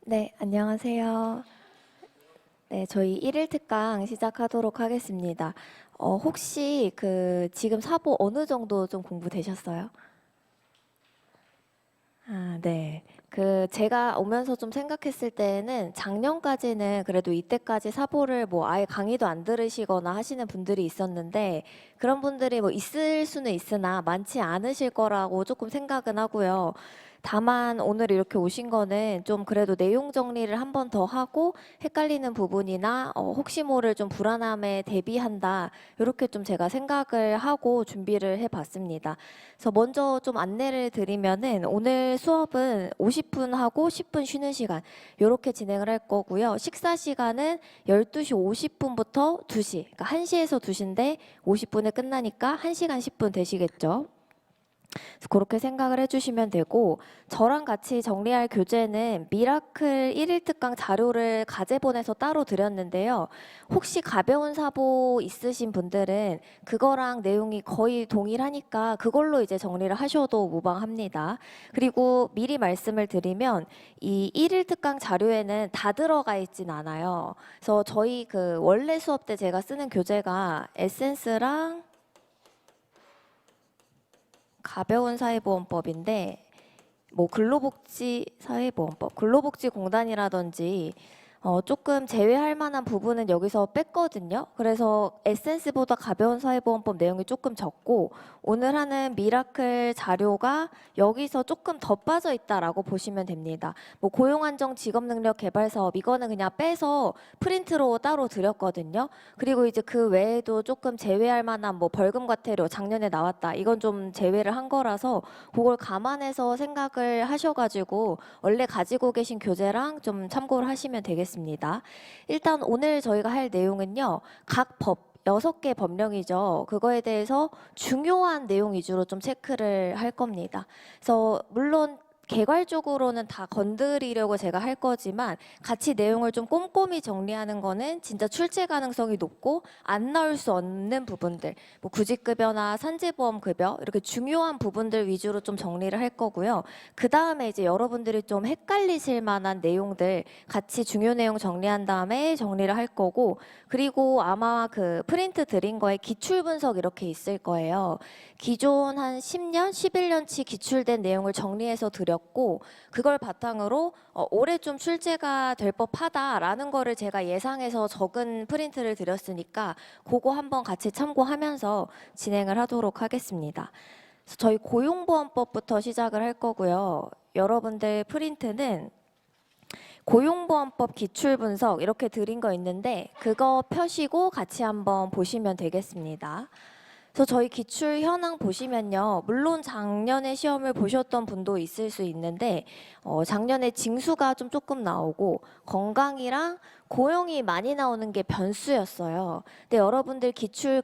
네, 안녕하세요. 네, 저희 1일 특강 시작하도록 하겠습니다. 혹시 지금 사보 어느 정도 좀 공부되셨어요? 아, 네. 제가 오면서 좀 생각했을 때는 작년까지는 그래도 이때까지 사보를 뭐 아예 강의도 안 들으시거나 하시는 분들이 있었는데 그런 분들이 뭐 있을 수는 있으나 많지 않으실 거라고 조금 생각은 하고요. 다만 오늘 이렇게 오신 거는 좀 그래도 내용 정리를 한 번 더 하고 헷갈리는 부분이나 혹시 모를 좀 불안함에 대비한다. 이렇게 좀 제가 생각을 하고 준비를 해봤습니다. 그래서 먼저 좀 안내를 드리면은 오늘 수업은 50분 하고 10분 쉬는 시간 이렇게 진행을 할 거고요. 식사 시간은 12시 50분부터 2시, 그러니까 1시에서 2시인데 50분에 끝나니까 1시간 10분 되시겠죠? 그래서 그렇게 생각을 해주시면 되고 저랑 같이 정리할 교재는 미라클 1일 특강 자료를 가제본에서 따로 드렸는데요. 혹시 가벼운 사보 있으신 분들은 그거랑 내용이 거의 동일하니까 그걸로 이제 정리를 하셔도 무방합니다. 그리고 미리 말씀을 드리면 이 1일 특강 자료에는 다 들어가 있진 않아요. 그래서 저희 원래 수업 때 제가 쓰는 교재가 에센스랑 가벼운 사회보험법인데 뭐 근로복지 사회보험법, 근로복지공단이라든지 조금 제외할 만한 부분은 여기서 뺐거든요. 그래서 에센스보다 가벼운 사회보험법 내용이 조금 적고 오늘 하는 미라클 자료가 여기서 조금 더 빠져 있다라고 보시면 됩니다. 뭐 고용안정 직업능력 개발 사업 이거는 그냥 빼서 프린트로 따로 드렸거든요. 그리고 이제 그 외에도 조금 제외할 만한 뭐 벌금 과태료 작년에 나왔다. 이건 좀 제외를 한 거라서 그걸 감안해서 생각을 하셔가지고 원래 가지고 계신 교재랑 좀 참고를 하시면 되겠습니다. 일단 오늘 저희가 할 내용은요. 각 법 6개 법령이죠. 그거에 대해서 중요한 내용 위주로 좀 체크를 할 겁니다. 그래서 물론 개괄적으로는 다 건드리려고 제가 할 거지만 같이 내용을 좀 꼼꼼히 정리하는 거는 진짜 출제 가능성이 높고 안 나올 수 없는 부분들 뭐 구직급여나 산재보험급여 이렇게 중요한 부분들 위주로 좀 정리를 할 거고요. 그 다음에 이제 여러분들이 좀 헷갈리실 만한 내용들 같이 중요 내용 정리한 다음에 정리를 할 거고 그리고 아마 그 프린트 드린 거에 기출 분석 이렇게 있을 거예요. 기존 한 10년, 11년치 기출된 내용을 정리해서 드렸고 그걸 바탕으로 올해 좀 출제가 될 법하다라는 거를 제가 예상해서 적은 프린트를 드렸으니까 그거 한번 같이 참고하면서 진행을 하도록 하겠습니다. 그래서 저희 고용보험법부터 시작을 할 거고요. 여러분들 프린트는 고용보험법 기출분석 이렇게 드린 거 있는데 그거 펴시고 같이 한번 보시면 되겠습니다. 그래서 저희 기출 현황 보시면요. 물론 작년에 시험을 보셨던 분도 있을 수 있는데 작년에 징수가 좀 조금 나오고 건강이랑 고용이 많이 나오는 게 변수였어요. 근데 여러분들 기출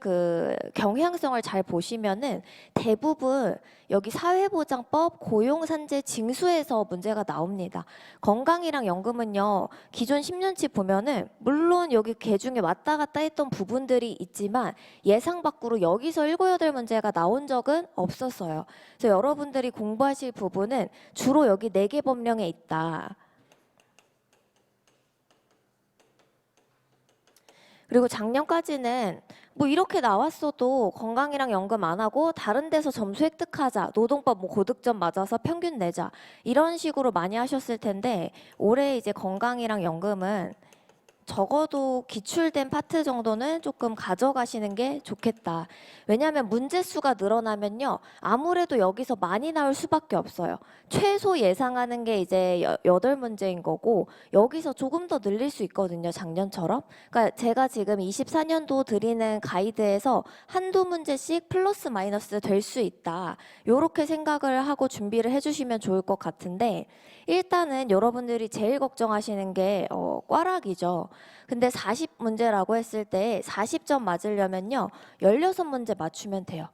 경향성을 잘 보시면은 대부분 여기 사회보장법 고용산재 징수에서 문제가 나옵니다. 건강이랑 연금은요. 기존 10년치 보면은 물론 여기 개 중에 왔다 갔다 했던 부분들이 있지만 예상 밖으로 여기서 7, 8문제가 나온 적은 없었어요. 그래서 여러분들이 공부하실 부분은 주로 여기 4개 법령에 있다. 그리고 작년까지는 뭐 이렇게 나왔어도 건강이랑 연금 안 하고 다른 데서 점수 획득하자, 노동법 뭐 고득점 맞아서 평균 내자 이런 식으로 많이 하셨을 텐데 올해 이제 건강이랑 연금은 적어도 기출된 파트 정도는 조금 가져가시는 게 좋겠다. 왜냐하면 문제 수가 늘어나면요. 아무래도 여기서 많이 나올 수밖에 없어요. 최소 예상하는 게 이제 8문제인 거고 여기서 조금 더 늘릴 수 있거든요. 작년처럼. 그러니까 제가 지금 24년도 드리는 가이드에서 한두 문제씩 플러스 마이너스 될 수 있다. 이렇게 생각을 하고 준비를 해주시면 좋을 것 같은데 일단은 여러분들이 제일 걱정하시는 게 꽈락이죠. 근데 40문제라고 했을 때 40점 맞으려면요. 16문제 맞추면 돼요.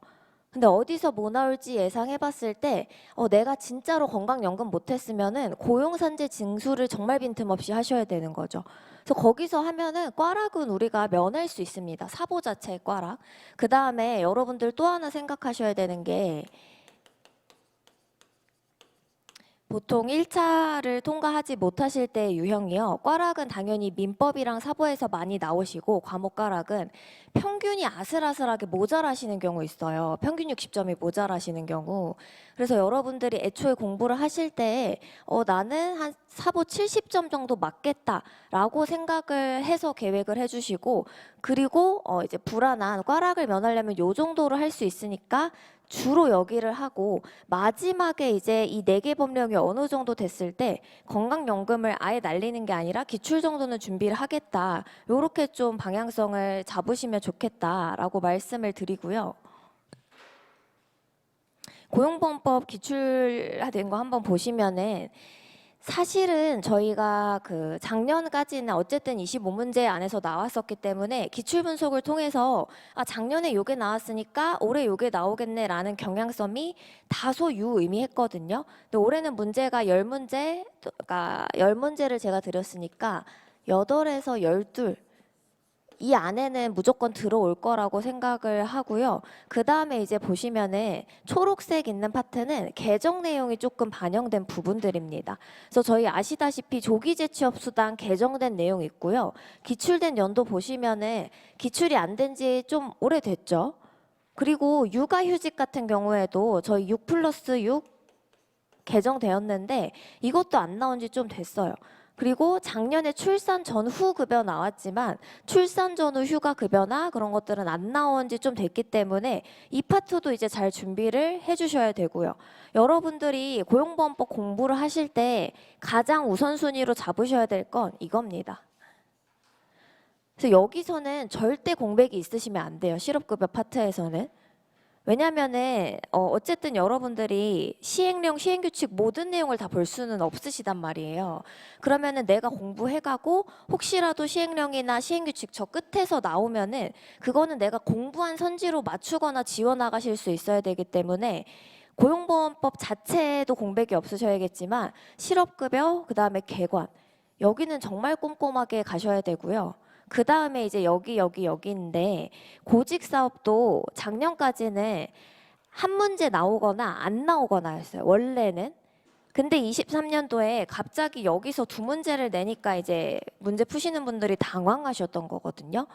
근데 어디서 뭐 나올지 예상해 봤을 때 내가 진짜로 건강연금 못했으면은 고용산재 징수를 정말 빈틈없이 하셔야 되는 거죠. 그래서 거기서 하면은 꽈락은 우리가 면할 수 있습니다. 사보 자체의 꽈락. 그 다음에 여러분들 또 하나 생각하셔야 되는 게 보통 1차를 통과하지 못하실 때 유형이요. 꽈락은 당연히 민법이랑 사보에서 많이 나오시고 과목 꽈락은 평균이 아슬아슬하게 모자라시는 경우 있어요. 평균 60점이 모자라시는 경우. 그래서 여러분들이 애초에 공부를 하실 때 나는 한 사보 70점 정도 맞겠다라고 생각을 해서 계획을 해주시고 그리고 이제 불안한 꽈락을 면하려면 요 정도로 할 수 있으니까 주로 여기를 하고 마지막에 이제 이 4개 법령이 어느 정도 됐을 때 건강연금을 아예 날리는 게 아니라 기출 정도는 준비를 하겠다. 요렇게 좀 방향성을 잡으시면 좋겠다라고 말씀을 드리고요. 고용보험법 기출된 거 한번 보시면은 사실은 저희가 그 작년까지는 어쨌든 25문제 안에서 나왔었기 때문에 기출 분석을 통해서 작년에 요게 나왔으니까 올해 요게 나오겠네라는 경향성이 다소 유의미했거든요. 근데 올해는 문제가 10문제, 그러니까 10문제를 제가 드렸으니까 8에서 12 이 안에는 무조건 들어올 거라고 생각을 하고요. 그 다음에 이제 보시면은 초록색 있는 파트는 개정 내용이 조금 반영된 부분들입니다. 그래서 저희 아시다시피 조기재취업수당 개정된 내용 있고요. 기출된 연도 보시면은 기출이 안 된 지 좀 오래됐죠. 그리고 육아휴직 같은 경우에도 저희 6+6 개정되었는데 이것도 안 나온 지 좀 됐어요. 그리고 작년에 출산 전후 급여 나왔지만 출산 전후 휴가 급여나 그런 것들은 안 나온 지 좀 됐기 때문에 이 파트도 이제 잘 준비를 해주셔야 되고요. 여러분들이 고용보험법 공부를 하실 때 가장 우선순위로 잡으셔야 될 건 이겁니다. 그래서 여기서는 절대 공백이 있으시면 안 돼요. 실업급여 파트에서는. 왜냐면은 어쨌든 여러분들이 시행령, 시행규칙 모든 내용을 다 볼 수는 없으시단 말이에요. 그러면은 내가 공부해가고 혹시라도 시행령이나 시행규칙 저 끝에서 나오면은 그거는 내가 공부한 선지로 맞추거나 지워나가실 수 있어야 되기 때문에 고용보험법 자체에도 공백이 없으셔야겠지만 실업급여, 그 다음에 개관 여기는 정말 꼼꼼하게 가셔야 되고요. 그 다음에 이제 여기인데 고직 사업도 작년까지는 한 문제 나오거나 안 나오거나였어요. 원래는. 근데 23년도에 갑자기 여기서 2문제를 내니까 이제 문제 푸시는 분들이 당황하셨던 거거든요.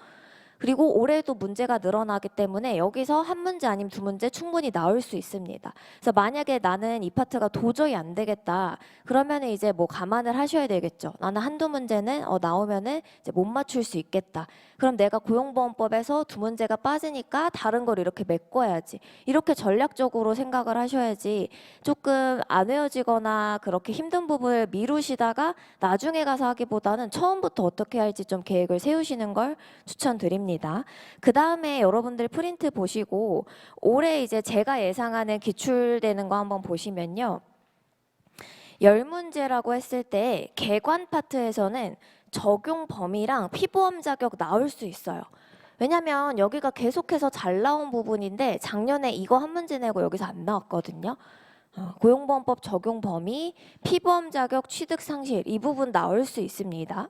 그리고 올해도 문제가 늘어나기 때문에 여기서 한 문제 아니면 2문제 충분히 나올 수 있습니다. 그래서 만약에 나는 이 파트가 도저히 안 되겠다. 그러면 이제 뭐 감안을 하셔야 되겠죠. 나는 한두 문제는 나오면은 이제 못 맞출 수 있겠다. 그럼 내가 고용보험법에서 2문제가 빠지니까 다른 걸 이렇게 메꿔야지. 이렇게 전략적으로 생각을 하셔야지 조금 안 외워지거나 그렇게 힘든 부분을 미루시다가 나중에 가서 하기보다는 처음부터 어떻게 할지 좀 계획을 세우시는 걸 추천드립니다. 그 다음에 여러분들 프린트 보시고 올해 이제 제가 예상하는 기출되는 거 한번 보시면요. 10문제라고 했을 때 개관 파트에서는 적용 범위랑 피보험 자격 나올 수 있어요. 왜냐면 여기가 계속해서 잘 나온 부분인데 작년에 이거 한 문제 내고 여기서 안 나왔거든요. 고용보험법 적용 범위, 피보험 자격 취득 상실 이 부분 나올 수 있습니다.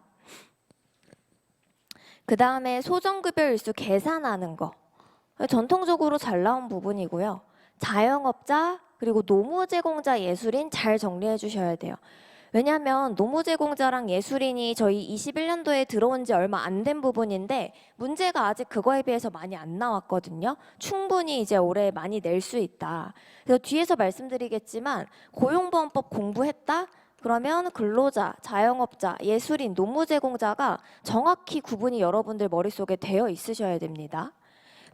그 다음에 소정급여 일수 계산하는 거 전통적으로 잘 나온 부분이고요. 자영업자 그리고 노무제공자 예술인 잘 정리해 주셔야 돼요. 왜냐하면 노무제공자랑 예술인이 저희 21년도에 들어온 지 얼마 안 된 부분인데 문제가 아직 그거에 비해서 많이 안 나왔거든요. 충분히 이제 올해 많이 낼 수 있다. 그래서 뒤에서 말씀드리겠지만 고용보험법 공부했다? 그러면 근로자, 자영업자, 예술인, 노무제공자가 정확히 구분이 여러분들 머릿속에 되어 있으셔야 됩니다.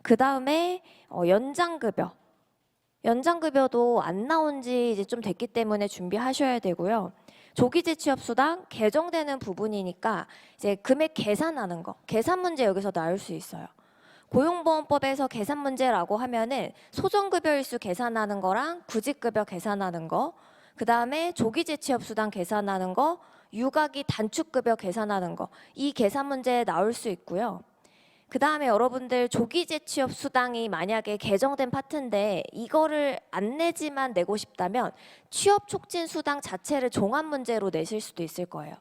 그 다음에 연장급여. 연장급여도 안 나온 지 이제 좀 됐기 때문에 준비하셔야 되고요. 조기재취업수당 개정되는 부분이니까 이제 금액 계산하는 거, 계산 문제 여기서 나올 수 있어요. 고용보험법에서 계산 문제라고 하면은 소정급여일수 계산하는 거랑 구직급여 계산하는 거, 그 다음에 조기재취업수당 계산하는 거, 육아기 단축급여 계산하는 거, 이 계산 문제 나올 수 있고요. 그 다음에 여러분들 조기재취업 수당이 만약에 개정된 파트인데 이거를 안 내지만 내고 싶다면 취업 촉진 수당 자체를 종합 문제로 내실 수도 있을 거예요.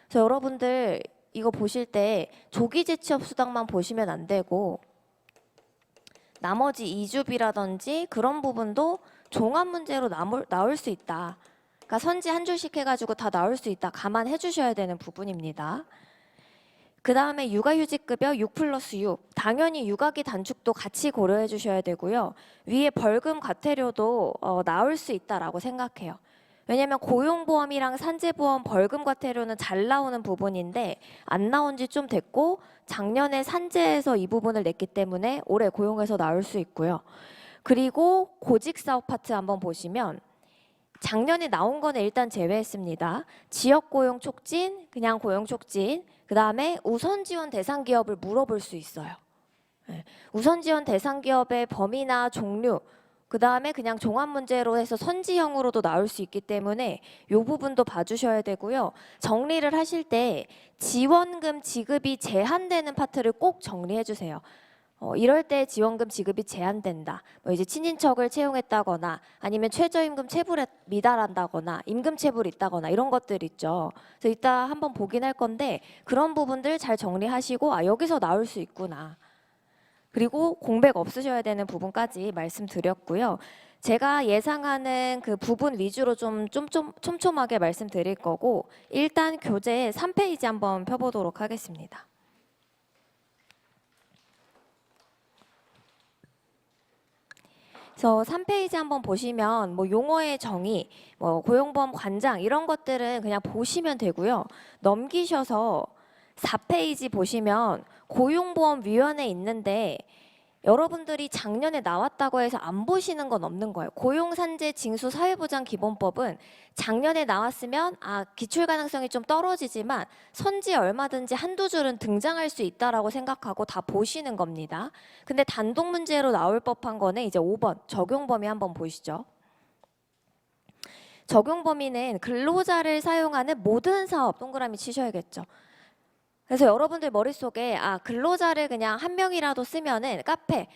그래서 여러분들 이거 보실 때 조기재취업 수당만 보시면 안 되고 나머지 이주비라든지 그런 부분도 종합 문제로 나올 수 있다. 그러니까 선지 한 줄씩 해가지고 다 나올 수 있다 감안해 주셔야 되는 부분입니다. 그 다음에 육아휴직급여 6+6 당연히 육아기 단축도 같이 고려해 주셔야 되고요. 위에 벌금 과태료도 나올 수 있다라고 생각해요. 왜냐하면 고용보험이랑 산재보험 벌금 과태료는 잘 나오는 부분인데 안 나온 지 좀 됐고 작년에 산재에서 이 부분을 냈기 때문에 올해 고용에서 나올 수 있고요. 그리고 고직사업 파트 한번 보시면 작년에 나온 거는 일단 제외했습니다. 지역고용 촉진, 그냥 고용 촉진, 그 다음에 우선지원 대상 기업을 물어볼 수 있어요. 우선지원 대상 기업의 범위나 종류, 그 다음에 그냥 종합 문제로 해서 선지형으로도 나올 수 있기 때문에 이 부분도 봐주셔야 되고요. 정리를 하실 때 지원금 지급이 제한되는 파트를 꼭 정리해 주세요. 이럴 때 지원금 지급이 제한된다. 뭐 이제 친인척을 채용했다거나 아니면 최저임금 체불에 미달한다거나 임금 체불이 있다거나 이런 것들 있죠. 그래서 이따 한번 보긴 할 건데 그런 부분들 잘 정리하시고 아 여기서 나올 수 있구나. 그리고 공백 없으셔야 되는 부분까지 말씀드렸고요. 제가 예상하는 그 부분 위주로 좀 촘촘하게 말씀드릴 거고 일단 교재 3페이지 한번 펴보도록 하겠습니다. 그래서 3페이지 한번 보시면 뭐 용어의 정의, 뭐 고용보험 관장 이런 것들은 그냥 보시면 되고요. 넘기셔서 4페이지 보시면 고용보험위원회 있는데 여러분들이 작년에 나왔다고 해서 안 보시는 건 없는 거예요. 고용산재 징수 사회보장기본법은 작년에 나왔으면 기출 가능성이 좀 떨어지지만 선지에 얼마든지 한두 줄은 등장할 수 있다라고 생각하고 다 보시는 겁니다. 근데 단독 문제로 나올 법한 거는 이제 5번 적용 범위 한번 보시죠. 적용 범위는 근로자를 사용하는 모든 사업 동그라미 치셔야겠죠. 그래서 여러분들 머릿속에 근로자를 그냥 한 명이라도 쓰면은 카페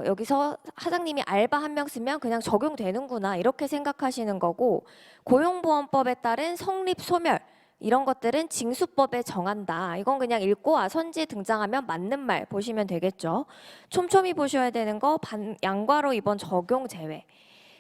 여기서 사장님이 알바 한 명 쓰면 그냥 적용되는구나 이렇게 생각하시는 거고 고용보험법에 따른 성립 소멸 이런 것들은 징수법에 정한다. 이건 그냥 읽고 선지에 등장하면 맞는 말 보시면 되겠죠. 촘촘히 보셔야 되는 거 양과로 2번 적용 제외.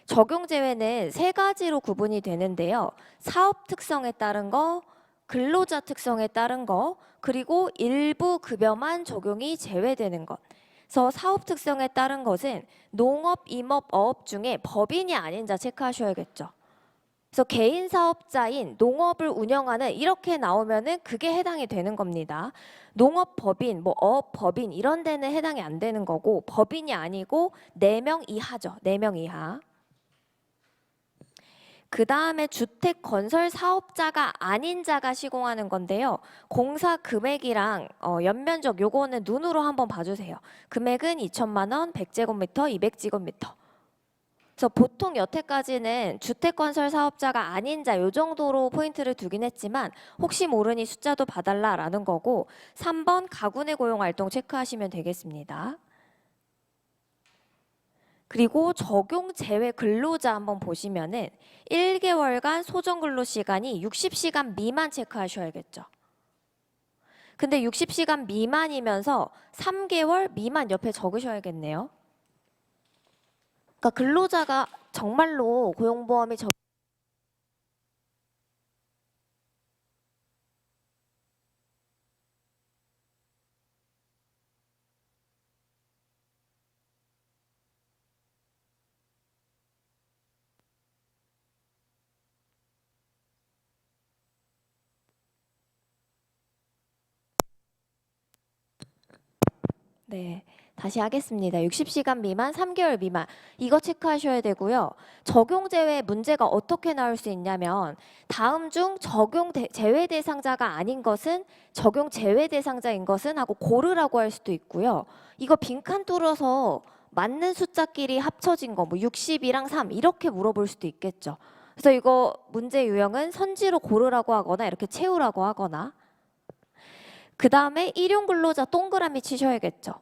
적용 제외는 세 가지로 구분이 되는데요. 사업 특성에 따른 거, 근로자 특성에 따른 거, 그리고 일부 급여만 적용이 제외되는 것. 그래서 사업 특성에 따른 것은 농업, 임업, 어업 중에 법인이 아닌 자 체크하셔야겠죠. 그래서 개인 사업자인 농업을 운영하는 이렇게 나오면은 그게 해당이 되는 겁니다. 농업 법인, 뭐 어업 법인 이런 데는 해당이 안 되는 거고 법인이 아니고 4명 이하죠. 4명 이하. 그 다음에 주택 건설 사업자가 아닌 자가 시공하는 건데요. 공사 금액이랑 연면적 요거는 눈으로 한번 봐주세요. 금액은 2천만 원, 100제곱미터, 200제곱미터. 그래서 보통 여태까지는 주택 건설 사업자가 아닌 자 요 정도로 포인트를 두긴 했지만 혹시 모르니 숫자도 봐달라라는 거고 3번 가구 내 고용 활동 체크하시면 되겠습니다. 그리고 적용 제외 근로자 한번 보시면은 1개월간 소정 근로 시간이 60시간 미만 체크하셔야겠죠. 근데 60시간 미만이면서 3개월 미만 옆에 적으셔야겠네요. 그러니까 근로자가 정말로 고용보험이 네, 다시 하겠습니다. 60시간 미만, 3개월 미만 이거 체크하셔야 되고요. 적용 제외 문제가 어떻게 나올 수 있냐면 다음 중 적용 제외 대상자가 아닌 것은 적용 제외 대상자인 것은 하고 고르라고 할 수도 있고요. 이거 빈칸 뚫어서 맞는 숫자끼리 합쳐진 거 뭐 60이랑 3 이렇게 물어볼 수도 있겠죠. 그래서 이거 문제 유형은 선지로 고르라고 하거나 이렇게 채우라고 하거나 그 다음에 일용 근로자 동그라미 치셔야겠죠.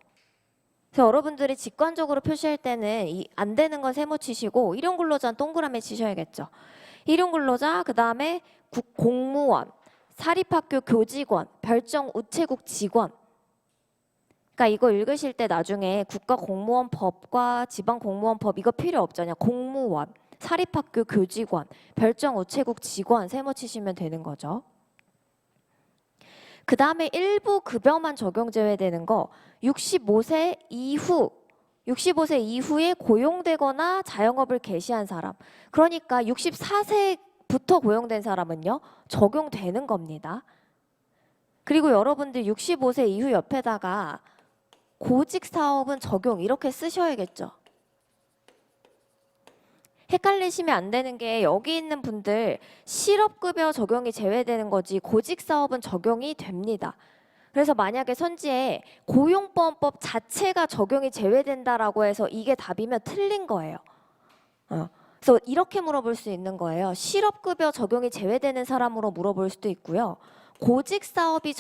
그래서 여러분들이 직관적으로 표시할 때는 안 되는 건 세모 치시고 일용 근로자는 동그라미 치셔야겠죠. 일용 근로자 그 다음에 공무원, 사립학교 교직원, 별정 우체국 직원. 그러니까 이거 읽으실 때 나중에 국가공무원법과 지방공무원법 이거 필요 없잖아요. 공무원. 사립학교 교직원, 별정 우체국 직원 세모 치시면 되는 거죠. 그 다음에 일부 급여만 적용 제외되는 거 65세 이후에 고용되거나 자영업을 개시한 사람, 그러니까 64세부터 고용된 사람은요 적용되는 겁니다. 그리고 여러분들 65세 이후 옆에다가 고직사업은 적용 이렇게 쓰셔야겠죠. 헷갈리시면 안 되는 게 여기 있는 분들 실업급여 적용이 제외되는 거지 고직사업은 적용이 됩니다. 그래서 만약에 선지에 고용보험법 자체가 적용이 제외된다라고 해서 이게 답이면 틀린 거예요. 그래서 이렇게 물어볼 수 있는 거예요. 실업급여 적용이 제외되는 사람으로 물어볼 수도 있고요. 고직사업이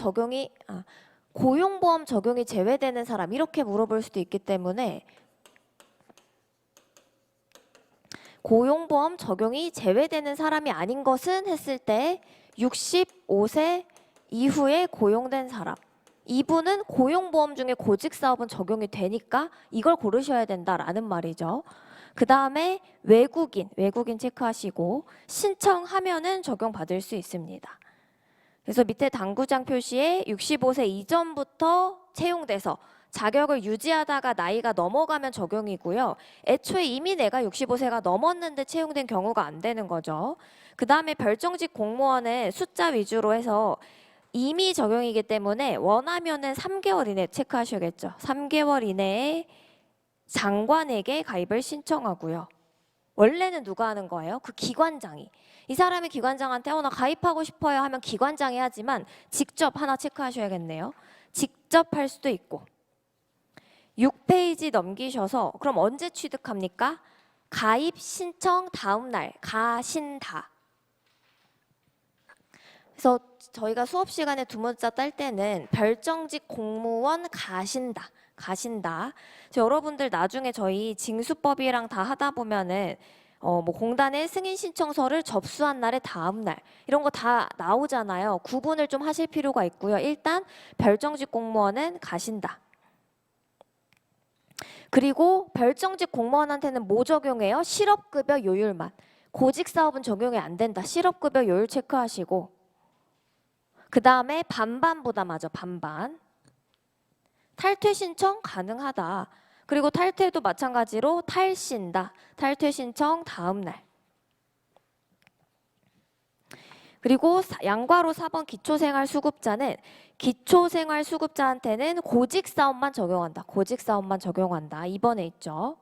고용보험 적용이 제외되는 사람 이렇게 물어볼 수도 있기 때문에 고용보험 적용이 제외되는 사람이 아닌 것은 했을 때 65세 이후에 고용된 사람, 이분은 고용보험 중에 고직사업은 적용이 되니까 이걸 고르셔야 된다라는 말이죠. 그 다음에 외국인 체크하시고 신청하면은 적용받을 수 있습니다. 그래서 밑에 당구장 표시에 65세 이전부터 채용돼서 자격을 유지하다가 나이가 넘어가면 적용이고요. 애초에 이미 내가 65세가 넘었는데 채용된 경우가 안 되는 거죠. 그 다음에 별정직 공무원은 숫자 위주로 해서 이미 적용이기 때문에 원하면은 3개월 이내 체크하셔야겠죠. 3개월 이내에 장관에게 가입을 신청하고요. 원래는 누가 하는 거예요? 그 기관장이. 이 사람이 기관장한테 나 가입하고 싶어요 하면 기관장이 하지만 직접 하나 체크하셔야겠네요. 직접 할 수도 있고. 6페이지 넘기셔서 그럼 언제 취득합니까? 가입 신청 다음 날 가신다. 그래서 저희가 수업 시간에 두 문자 딸 때는 별정직 공무원 가신다. 여러분들 나중에 저희 징수법이랑 다 하다 보면은 공단의 승인 신청서를 접수한 날의 다음 날 이런 거 다 나오잖아요. 구분을 좀 하실 필요가 있고요. 일단 별정직 공무원은 가신다. 그리고 별정직 공무원한테는 뭐 적용해요? 실업급여 요율만. 고직사업은 적용이 안 된다. 실업급여 요율 체크하시고 그 다음에 반반보다 맞아. 반반. 탈퇴 신청 가능하다. 그리고 탈퇴도 마찬가지로 탈신다. 탈퇴 신청 다음 날. 그리고 양괄호 4번 기초생활수급자는 기초생활수급자한테는 고직사업만 적용한다. 고직사업만 적용한다. 2번에 있죠.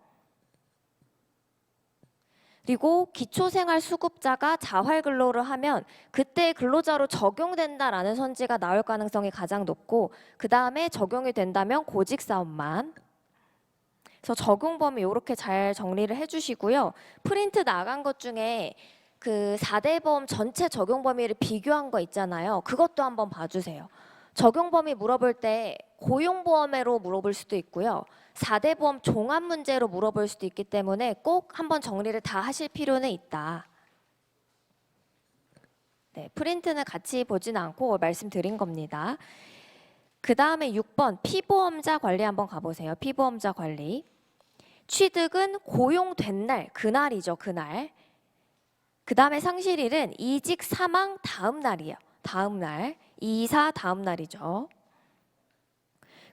그리고 기초생활수급자가 자활근로를 하면 그때 근로자로 적용된다라는 선지가 나올 가능성이 가장 높고 그 다음에 적용이 된다면 고직사업만. 그래서 적용 범위 이렇게 잘 정리를 해주시고요. 프린트 나간 것 중에 그 4대 보험 전체 적용 범위를 비교한 거 있잖아요. 그것도 한번 봐주세요. 적용 범위 물어볼 때 고용보험으로 물어볼 수도 있고요. 4대 보험 종합 문제로 물어볼 수도 있기 때문에 꼭 한번 정리를 다 하실 필요는 있다. 네, 프린트는 같이 보진 않고 말씀드린 겁니다. 그 다음에 6번 피보험자 관리 한번 가보세요. 피보험자 관리. 취득은 고용된 날, 그날이죠. 그날. 그 다음에 상실일은 이직 사망 다음 날이에요. 다음 날. 이사 다음 날이죠.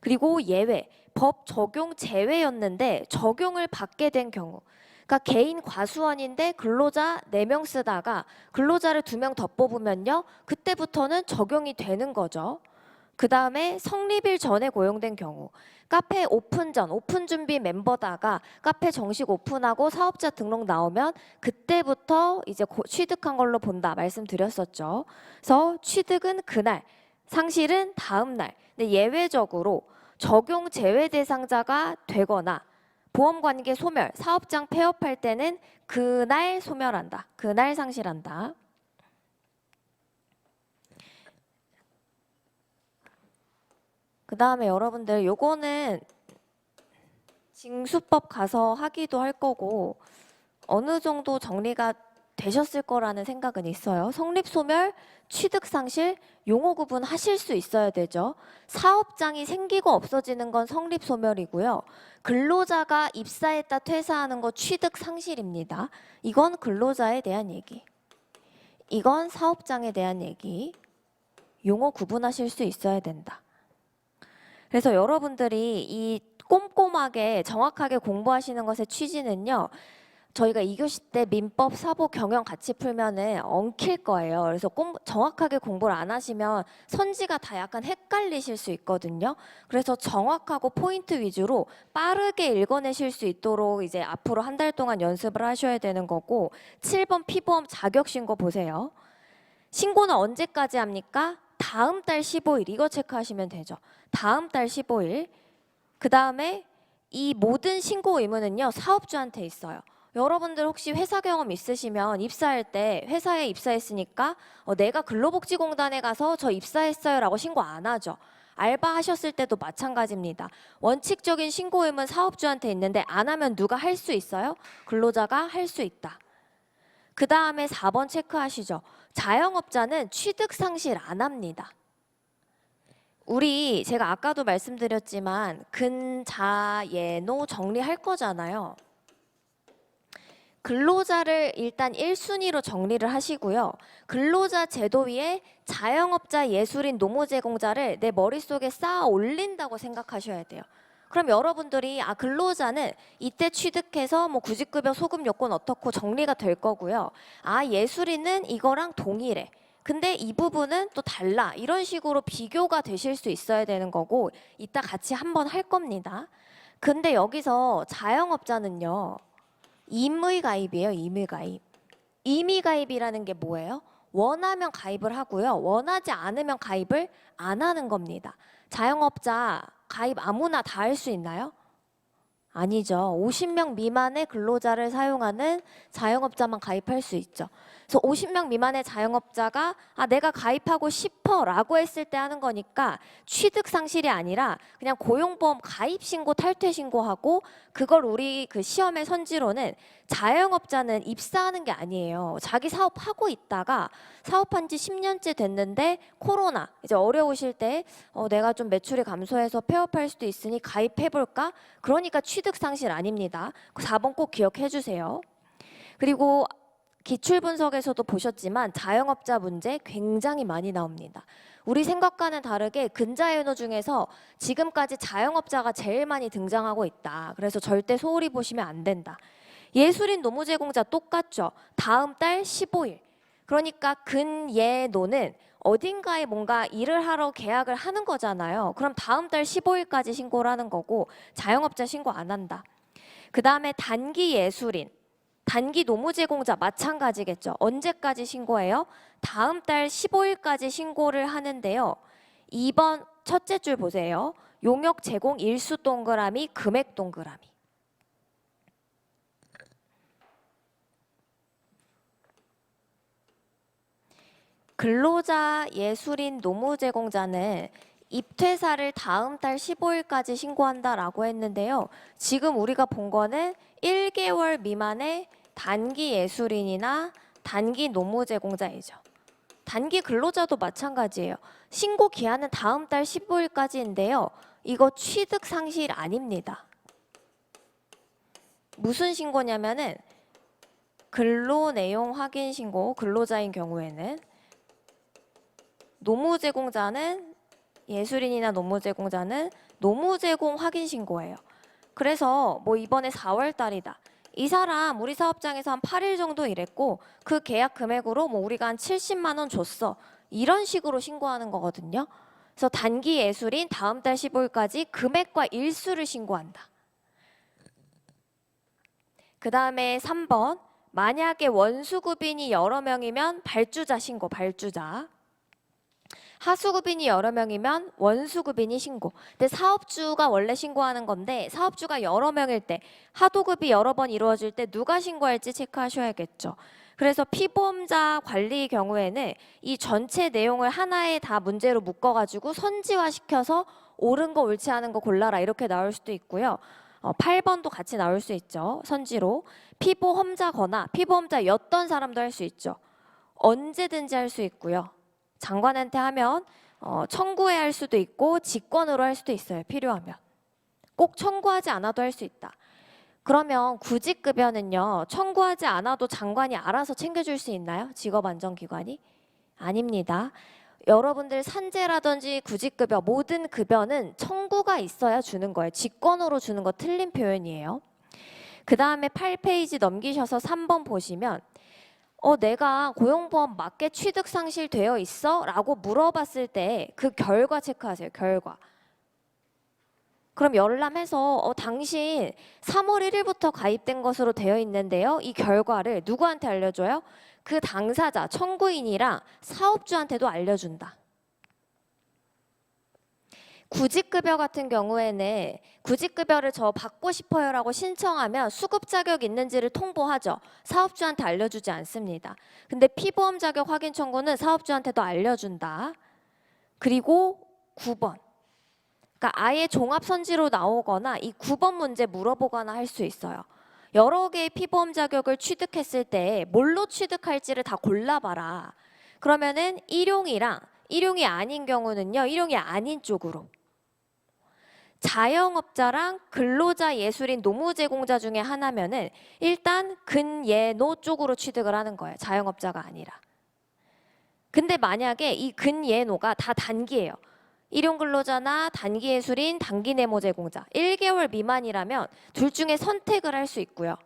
그리고 예외. 법 적용 제외였는데 적용을 받게 된 경우. 그러니까 개인 과수원인데 근로자 4명 쓰다가 근로자를 2명 더 뽑으면요. 그때부터는 적용이 되는 거죠. 그 다음에 성립일 전에 고용된 경우. 카페 오픈 전, 오픈 준비 멤버다가 카페 정식 오픈하고 사업자 등록 나오면 그때부터 이제 취득한 걸로 본다 말씀드렸었죠. 그래서 취득은 그날, 상실은 다음 날. 근데 예외적으로 적용 제외 대상자가 되거나 보험관계 소멸, 사업장 폐업할 때는 그날 소멸한다. 그날 상실한다. 그 다음에 여러분들 요거는 징수법 가서 하기도 할 거고 어느 정도 정리가 되셨을 거라는 생각은 있어요. 성립소멸, 취득상실, 용어 구분 하실 수 있어야 되죠. 사업장이 생기고 없어지는 건 성립소멸이고요. 근로자가 입사했다 퇴사하는 거 취득상실입니다. 이건 근로자에 대한 얘기. 이건 사업장에 대한 얘기. 용어 구분하실 수 있어야 된다. 그래서 여러분들이 이 꼼꼼하게 정확하게 공부하시는 것의 취지는요. 저희가 2교시 때 민법, 사법, 경영 같이 풀면은 엉킬 거예요. 그래서 정확하게 공부를 안 하시면 선지가 다 약간 헷갈리실 수 있거든요. 그래서 정확하고 포인트 위주로 빠르게 읽어내실 수 있도록 이제 앞으로 한 달 동안 연습을 하셔야 되는 거고 7번 피보험 자격신고 보세요. 신고는 언제까지 합니까? 다음 달 15일 이거 체크하시면 되죠. 다음 달 15일. 그 다음에 이 모든 신고 의무는요. 사업주한테 있어요. 여러분들 혹시 회사 경험 있으시면 입사할 때 회사에 입사했으니까 내가 근로복지공단에 가서 저 입사했어요 라고 신고 안 하죠. 알바 하셨을 때도 마찬가지입니다. 원칙적인 신고 의무는 사업주한테 있는데 안 하면 누가 할 수 있어요? 근로자가 할 수 있다. 그 다음에 4번 체크하시죠. 자영업자는 취득상실 안 합니다. 우리 제가 아까도 말씀드렸지만 근자예노 정리할 거잖아요. 근로자를 일단 1순위로 정리를 하시고요. 근로자 제도 위에 자영업자, 예술인, 노무 제공자를 내 머릿속에 쌓아 올린다고 생각하셔야 돼요. 그럼 여러분들이 근로자는 이때 취득해서 뭐 구직급여 소급 요건 어떻고 정리가 될 거고요. 예술인은 이거랑 동일해. 근데 이 부분은 또 달라. 이런 식으로 비교가 되실 수 있어야 되는 거고 이따 같이 한번 할 겁니다. 근데 여기서 자영업자는요. 임의가입이에요. 임의가입. 임의가입이라는 게 뭐예요? 원하면 가입을 하고요. 원하지 않으면 가입을 안 하는 겁니다. 자영업자 가입 아무나 다 할 수 있나요? 아니죠. 50명 미만의 근로자를 사용하는 자영업자만 가입할 수 있죠. 그래서 50명 미만의 자영업자가 내가 가입하고 싶어 라고 했을 때 하는 거니까 취득 상실이 아니라 그냥 고용보험 가입 신고 탈퇴 신고하고 그걸 우리 그 시험의 선지로는 자영업자는 입사하는 게 아니에요. 자기 사업하고 있다가 사업한 지 10년째 됐는데 코로나 이제 어려우실 때 내가 좀 매출이 감소해서 폐업할 수도 있으니 가입해볼까? 그러니까 취득 상실 아닙니다. 4번 꼭 기억해 주세요. 그리고 기출분석에서도 보셨지만 자영업자 문제 굉장히 많이 나옵니다. 우리 생각과는 다르게 근자예노 중에서 지금까지 자영업자가 제일 많이 등장하고 있다. 그래서 절대 소홀히 보시면 안 된다. 예술인 노무 제공자 똑같죠. 다음 달 15일. 그러니까 근예노는 어딘가에 뭔가 일을 하러 계약을 하는 거잖아요. 그럼 다음 달 15일까지 신고를 하는 거고 자영업자 신고 안 한다. 그 다음에 단기 예술인. 단기 노무 제공자 마찬가지겠죠. 언제까지 신고해요? 다음 달 15일까지 신고를 하는데요. 2번 첫째 줄 보세요. 용역 제공 일수 동그라미, 금액 동그라미. 근로자, 예술인, 노무 제공자는 입퇴사를 다음 달 15일까지 신고한다라고 했는데요. 지금 우리가 본 거는 1개월 미만의 단기 예술인이나 단기 노무 제공자이죠. 단기 근로자도 마찬가지예요. 신고 기한은 다음 달 15일까지인데요. 이거 취득 상실 아닙니다. 무슨 신고냐면은 근로 내용 확인 신고, 근로자인 경우에는 노무 제공자는 예술인이나 노무 제공자는 노무 제공 확인 신고예요. 그래서 뭐 이번에 4월 달이다. 이 사람 우리 사업장에서 한 8일 정도 일했고 그 계약 금액으로 뭐 우리가 한 70만 원 줬어. 이런 식으로 신고하는 거거든요. 그래서 단기 예술인 다음 달 15일까지 금액과 일수를 신고한다. 그 다음에 3번 만약에 원수급인이 여러 명이면 발주자 신고, 발주자. 하수급인이 여러 명이면 원수급인이 신고. 근데 사업주가 원래 신고하는 건데 사업주가 여러 명일 때 하도급이 여러 번 이루어질 때 누가 신고할지 체크하셔야겠죠. 그래서 피보험자 관리 경우에는 이 전체 내용을 하나에 다 문제로 묶어가지고 선지화시켜서 옳은 거 옳지 않은 거 골라라 이렇게 나올 수도 있고요. 8번도 같이 나올 수 있죠. 선지로. 피보험자거나 피보험자였던 사람도 할 수 있죠. 언제든지 할 수 있고요. 장관한테 하면 청구해 할 수도 있고 직권으로 할 수도 있어요. 필요하면. 꼭 청구하지 않아도 할 수 있다. 그러면 구직급여는요. 청구하지 않아도 장관이 알아서 챙겨줄 수 있나요? 직업안정기관이? 아닙니다. 여러분들 산재라든지 구직급여 모든 급여는 청구가 있어야 주는 거예요. 직권으로 주는 거 틀린 표현이에요. 그 다음에 8페이지 넘기셔서 3번 보시면 내가 고용보험 맞게 취득 상실되어 있어? 라고 물어봤을 때 그 결과 체크하세요. 결과. 그럼 열람해서 당신 3월 1일부터 가입된 것으로 되어 있는데요. 이 결과를 누구한테 알려줘요? 그 당사자, 청구인이랑 사업주한테도 알려준다. 구직급여 같은 경우에는 구직급여를 저 받고 싶어요 라고 신청하면 수급 자격 있는지를 통보하죠. 사업주한테 알려주지 않습니다. 근데 피보험 자격 확인 청구는 사업주한테도 알려준다. 그리고 9번. 그러니까 아예 종합선지로 나오거나 이 9번 문제 물어보거나 할 수 있어요. 여러 개의 피보험 자격을 취득했을 때 뭘로 취득할지를 다 골라봐라. 그러면은 일용이 아닌 경우는요. 일용이 아닌 쪽으로. 자영업자랑 근로자 예술인 노무 제공자 중에 하나면은 일단 근예노 쪽으로 취득을 하는 거예요. 자영업자가 아니라. 근데 만약에 이 근예노가 다 단기예요. 일용 근로자나 단기 예술인, 단기 네모 제공자 1개월 미만이라면 둘 중에 선택을 할 수 있고요.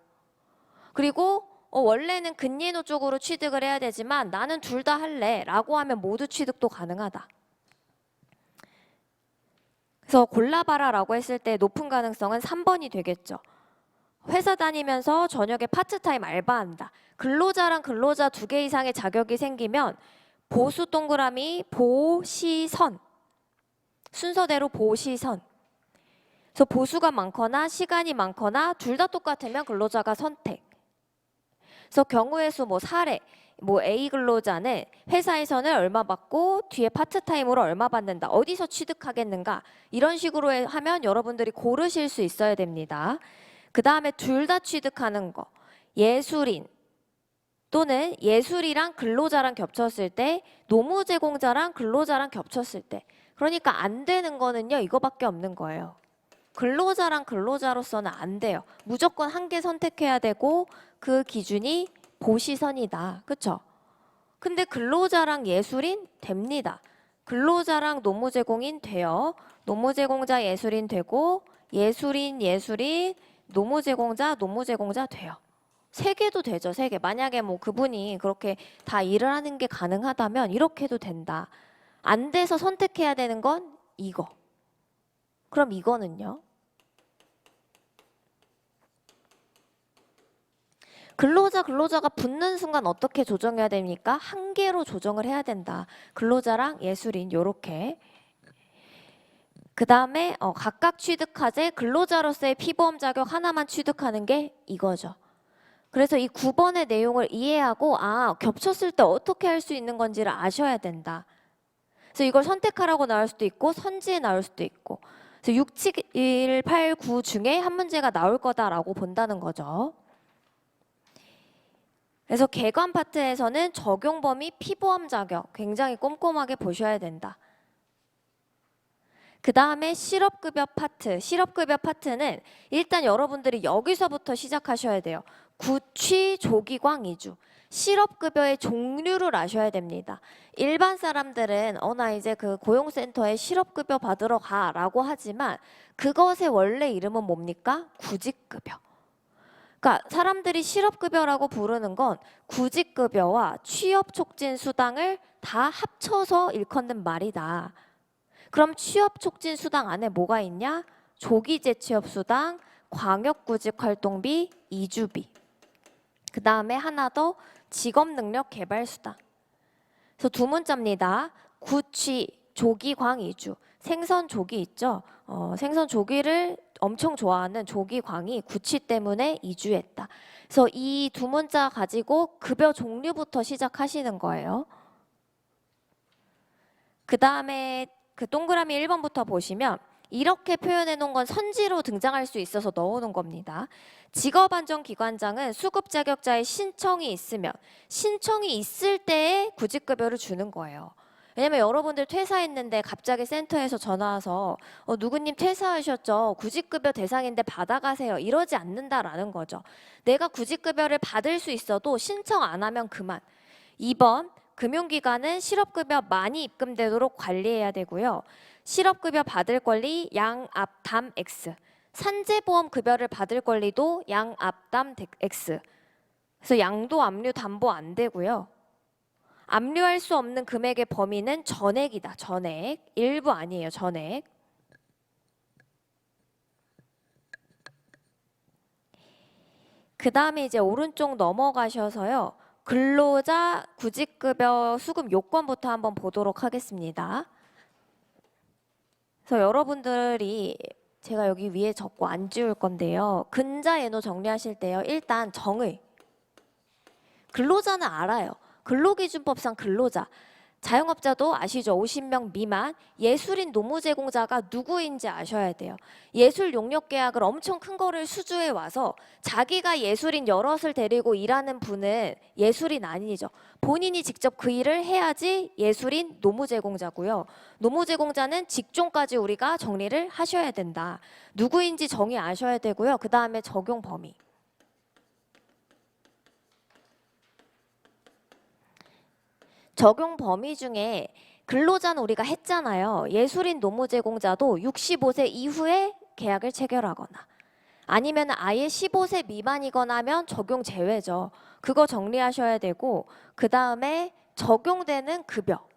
그리고 원래는 근예노 쪽으로 취득을 해야 되지만 나는 둘 다 할래 라고 하면 모두 취득도 가능하다. 그래서 골라봐라 라고 했을 때 높은 가능성은 3번이 되겠죠. 회사 다니면서 저녁에 파트타임 알바한다. 근로자랑 근로자 2개 이상의 자격이 생기면 보수 동그라미 보시선 순서대로 보시선. 그래서 보수가 많거나 시간이 많거나 둘 다 똑같으면 근로자가 선택. 그래서 경우의 수 사례 A 근로자는 회사에서는 얼마 받고 뒤에 파트타임으로 얼마 받는다. 어디서 취득하겠는가? 이런 식으로 하면 여러분들이 고르실 수 있어야 됩니다. 그 다음에 둘 다 취득하는 거. 예술인 또는 예술이랑 근로자랑 겹쳤을 때 노무 제공자랑 근로자랑 겹쳤을 때 그러니까 안 되는 거는요. 이거밖에 없는 거예요. 근로자랑 근로자로서는 안 돼요. 무조건 한 개 선택해야 되고 그 기준이 보시선이다. 그렇죠? 근데 근로자랑 예술인 됩니다. 근로자랑 노무 제공인 돼요. 노무 제공자 예술인 되고 예술인 노무 제공자 돼요. 3개도 되죠. 3개. 만약에 그분이 그렇게 다 일을 하는 게 가능하다면 이렇게 해도 된다. 안 돼서 선택해야 되는 건 이거. 그럼 이거는요? 근로자가 붙는 순간 어떻게 조정해야 됩니까? 한 개로 조정을 해야 된다. 근로자랑 예술인 요렇게. 그 다음에 각각 취득하되 근로자로서의 피보험 자격 하나만 취득하는 게 이거죠. 그래서 이 9번의 내용을 이해하고 겹쳤을 때 어떻게 할 수 있는 건지를 아셔야 된다. 그래서 이걸 선택하라고 나올 수도 있고 선지에 나올 수도 있고 그래서 6, 7, 8, 9 중에 한 문제가 나올 거다라고 본다는 거죠. 그래서 개관 파트에서는 적용 범위 피보험 자격 굉장히 꼼꼼하게 보셔야 된다. 그 다음에 실업급여 파트는 일단 여러분들이 여기서부터 시작하셔야 돼요. 구취, 조기광, 이주. 실업급여의 종류를 아셔야 됩니다. 일반 사람들은 나 이제 그 고용센터에 실업급여 받으러 가라고 하지만 그것의 원래 이름은 뭡니까? 구직급여. 그러니까 사람들이 실업급여라고 부르는 건 구직급여와 취업촉진수당을 다 합쳐서 일컫는 말이다. 그럼 취업촉진수당 안에 뭐가 있냐? 조기재취업수당, 광역구직활동비, 이주비. 그 다음에 하나 더 직업능력개발수당. 그래서 두 문자입니다. 구취, 조기, 광, 이주. 생선 조기 있죠? 생선 조기를 엄청 좋아하는 조기, 광이 구취 때문에 이주했다. 그래서 이 두 문자 가지고 급여 종류부터 시작하시는 거예요. 그 다음에 그 동그라미 1번부터 보시면 이렇게 표현해 놓은 건 선지로 등장할 수 있어서 넣어놓은 겁니다. 직업안정기관장은 수급 자격자의 신청이 있을 때에 구직급여를 주는 거예요. 왜냐면 여러분들 퇴사했는데 갑자기 센터에서 전화 와서 누구님 퇴사하셨죠? 구직급여 대상인데 받아가세요. 이러지 않는다라는 거죠. 내가 구직급여를 받을 수 있어도 신청 안 하면 그만. 2번, 금융기관은 실업급여 많이 입금되도록 관리해야 되고요. 실업급여 받을 권리 양압담 X. 산재보험 급여를 받을 권리도 양압담 X. 그래서 양도 압류 담보 안 되고요. 압류할 수 없는 금액의 범위는 전액이다. 전액. 일부 아니에요. 전액. 그 다음에 이제 오른쪽 넘어가셔서요. 근로자 구직급여 수급 요건부터 한번 보도록 하겠습니다. 그래서 여러분들이 제가 여기 위에 적고 안 지울 건데요. 근자 예노 정리하실 때요. 일단 정의. 근로자는 알아요. 근로기준법상 근로자. 자영업자도 아시죠? 50명 미만. 예술인 노무 제공자가 누구인지 아셔야 돼요. 예술 용역 계약을 엄청 큰 거를 수주해 와서 자기가 예술인 여럿을 데리고 일하는 분은 예술인 아니죠. 본인이 직접 그 일을 해야지 예술인 노무 제공자고요. 노무 제공자는 직종까지 우리가 정리를 하셔야 된다. 누구인지 정의 아셔야 되고요. 그 다음에 적용 범위. 적용 범위 중에 근로자는 우리가 했잖아요. 예술인 노무 제공자도 65세 이후에 계약을 체결하거나 아니면 아예 15세 미만이거나 하면 적용 제외죠. 그거 정리하셔야 되고 그 다음에 적용되는 급여.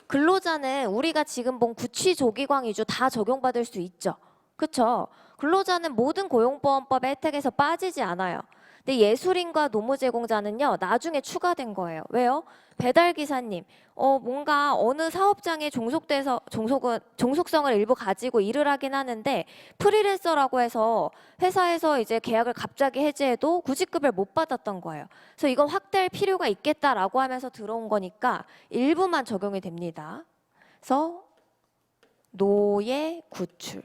근로자는 우리가 지금 본 구취조기광 위주 다 적용받을 수 있죠. 그렇죠? 근로자는 모든 고용보험법의 혜택에서 빠지지 않아요. 근데 예술인과 노무 제공자는요 나중에 추가된 거예요. 왜요? 배달기사님 뭔가 어느 사업장에 종속성을 일부 가지고 일을 하긴 하는데 프리랜서라고 해서 회사에서 이제 계약을 갑자기 해지해도 구직급여를 못 받았던 거예요. 그래서 이건 확대할 필요가 있겠다라고 하면서 들어온 거니까 일부만 적용이 됩니다. 그래서 노예 구출.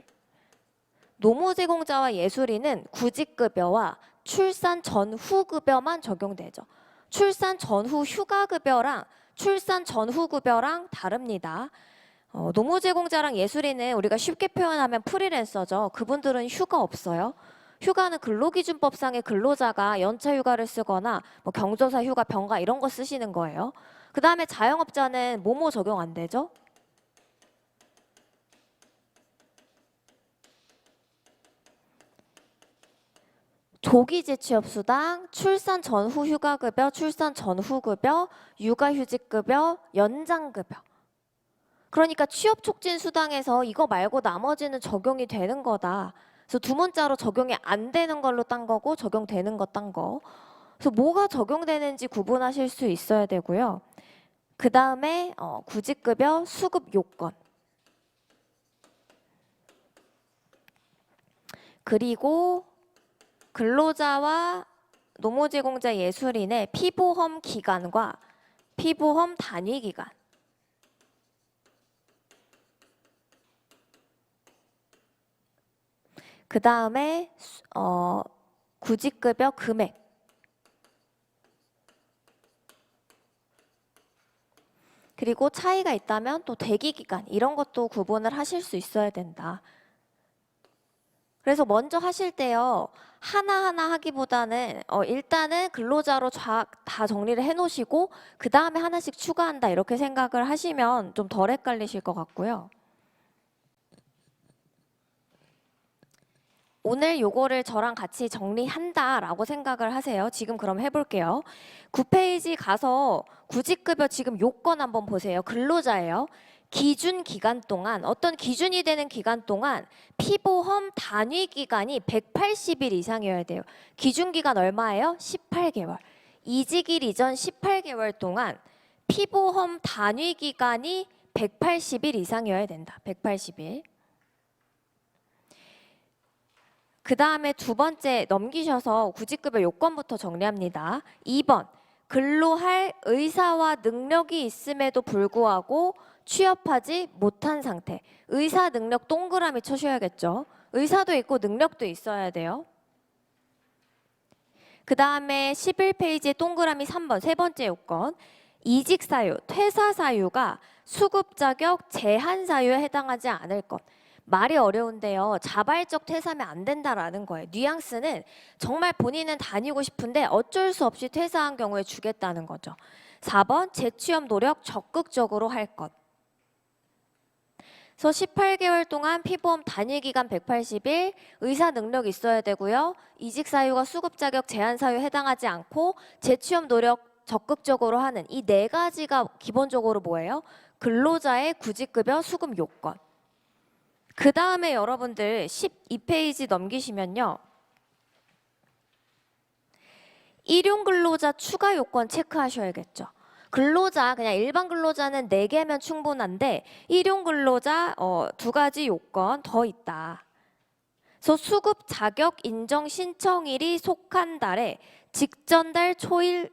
노무 제공자와 예술인은 구직급여와 출산 전후 급여만 적용되죠. 출산 전후 휴가급여랑 출산 전후 급여랑 다릅니다. 노무 제공자랑 예술인은 우리가 쉽게 표현하면 프리랜서죠. 그분들은 휴가 없어요. 휴가는 근로기준법상의 근로자가 연차 휴가를 쓰거나 뭐 경조사 휴가, 병가 이런 거 쓰시는 거예요. 그 다음에 자영업자는 뭐뭐 적용 안 되죠? 조기 재취업수당, 출산 전후 휴가급여, 출산 전후 급여, 육아휴직급여, 연장급여. 그러니까 취업촉진수당에서 이거 말고 나머지는 적용이 되는 거다. 그래서 두 문자로 적용이 안 되는 걸로 딴 거고 적용되는 거 딴 거. 그래서 뭐가 적용되는지 구분하실 수 있어야 되고요. 그 다음에 구직급여 수급 요건. 그리고 근로자와 노무 제공자 예술인의 피보험 기간과 피보험 단위 기간. 그 다음에 구직급여 금액. 그리고 차이가 있다면 또 대기 기간 이런 것도 구분을 하실 수 있어야 된다. 그래서 먼저 하실 때요. 하나하나 하기보다는 일단은 근로자로 다 정리를 해놓으시고 그 다음에 하나씩 추가한다 이렇게 생각을 하시면 좀 덜 헷갈리실 것 같고요. 오늘 요거를 저랑 같이 정리한다라고 생각을 하세요. 지금 그럼 해볼게요. 9페이지 가서 구직급여 지금 요건 한번 보세요. 근로자예요. 기준 기간 동안 어떤 기준이 되는 기간 동안 피보험 단위 기간이 180일 이상이어야 돼요. 기준 기간 얼마예요? 18개월. 이직일 이전 18개월 동안 피보험 단위 기간이 180일 이상이어야 된다. 180일. 그 다음에 두 번째 넘기셔서 구직급여 요건부터 정리합니다. 2번, 근로할 의사와 능력이 있음에도 불구하고 취업하지 못한 상태. 의사 능력 동그라미 쳐셔야겠죠. 의사도 있고 능력도 있어야 돼요. 그 다음에 11페이지에 동그라미 3번 세 번째 요건. 이직 사유, 퇴사 사유가 수급 자격 제한 사유에 해당하지 않을 것. 말이 어려운데요. 자발적 퇴사하면 안 된다라는 거예요. 뉘앙스는 정말 본인은 다니고 싶은데 어쩔 수 없이 퇴사한 경우에 주겠다는 거죠. 4번 재취업 노력 적극적으로 할 것. 그래서 18개월 동안 피보험 단위기간 180일, 의사 능력 있어야 되고요. 이직 사유가 수급 자격 제한 사유에 해당하지 않고 재취업 노력 적극적으로 하는 이 네 가지가 기본적으로 뭐예요? 근로자의 구직급여 수급 요건. 그 다음에 여러분들 12페이지 넘기시면요. 일용 근로자 추가 요건 체크하셔야겠죠. 근로자, 그냥 일반 근로자는 4개면 충분한데 일용 근로자 2가지 요건 더 있다. 그래서 수급 자격 인정 신청일이 속한 달에 직전 달 초일,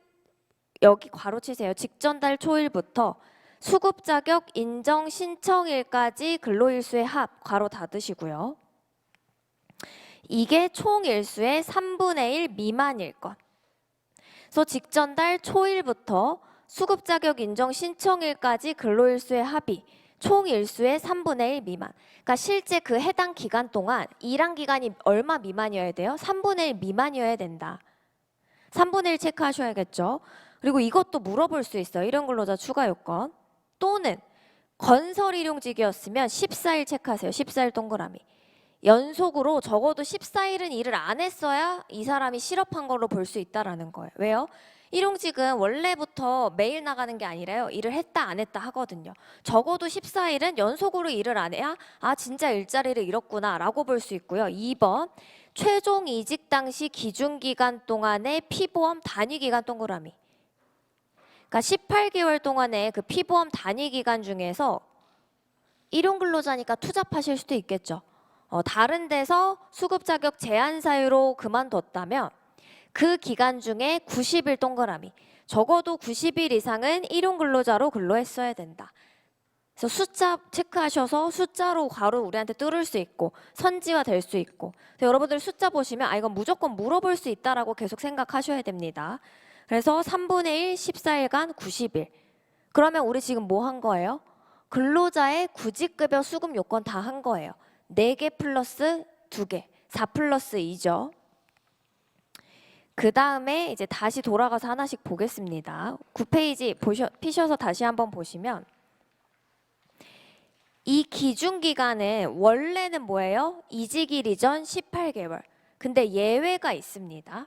여기 괄호치세요. 직전 달 초일부터 수급 자격 인정 신청일까지 근로일수의 합, 괄호 닫으시고요. 이게 총 일수의 3분의 1 미만일 것. 그래서 직전 달 초일부터 수급 자격 인정 신청일까지 근로일수의 합이 총 일수의 3분의 1 미만. 그러니까 실제 그 해당 기간 동안 일한 기간이 얼마 미만이어야 돼요? 3분의 1 미만이어야 된다. 3분의 1 체크하셔야겠죠. 그리고 이것도 물어볼 수 있어요. 일용 근로자 추가 요건. 또는 건설 일용직이었으면 14일 체크하세요. 14일 동그라미. 연속으로 적어도 14일은 일을 안 했어야 이 사람이 실업한 걸로 볼 수 있다라는 거예요. 왜요? 일용직은 원래부터 매일 나가는 게 아니라요. 일을 했다 안 했다 하거든요. 적어도 14일은 연속으로 일을 안 해야 진짜 일자리를 잃었구나 라고 볼 수 있고요. 2번 최종 이직 당시 기준기간 동안의 피보험 단위기간 동그라미. 그러니까 18개월 동안의 그 피보험 단위기간 중에서 일용근로자니까 투잡하실 수도 있겠죠. 다른 데서 수급 자격 제한 사유로 그만뒀다면 그 기간 중에 90일 동그라미. 적어도 90일 이상은 일용근로자로 근로했어야 된다. 그래서 숫자 체크하셔서 숫자로 괄호 우리한테 뚫을 수 있고 선지화 될 수 있고. 여러분들 숫자 보시면 이건 무조건 물어볼 수 있다라고 계속 생각하셔야 됩니다. 그래서 3분의 1 14일간 90일. 그러면 우리 지금 뭐 한 거예요? 근로자의 구직급여 수급 요건 다 한 거예요. 4개 플러스 2개, 4 플러스 2죠. 그 다음에 이제 다시 돌아가서 하나씩 보겠습니다. 9페이지 피셔서 다시 한번 보시면 이 기준기간은 원래는 뭐예요? 이직일 이전 18개월. 근데 예외가 있습니다.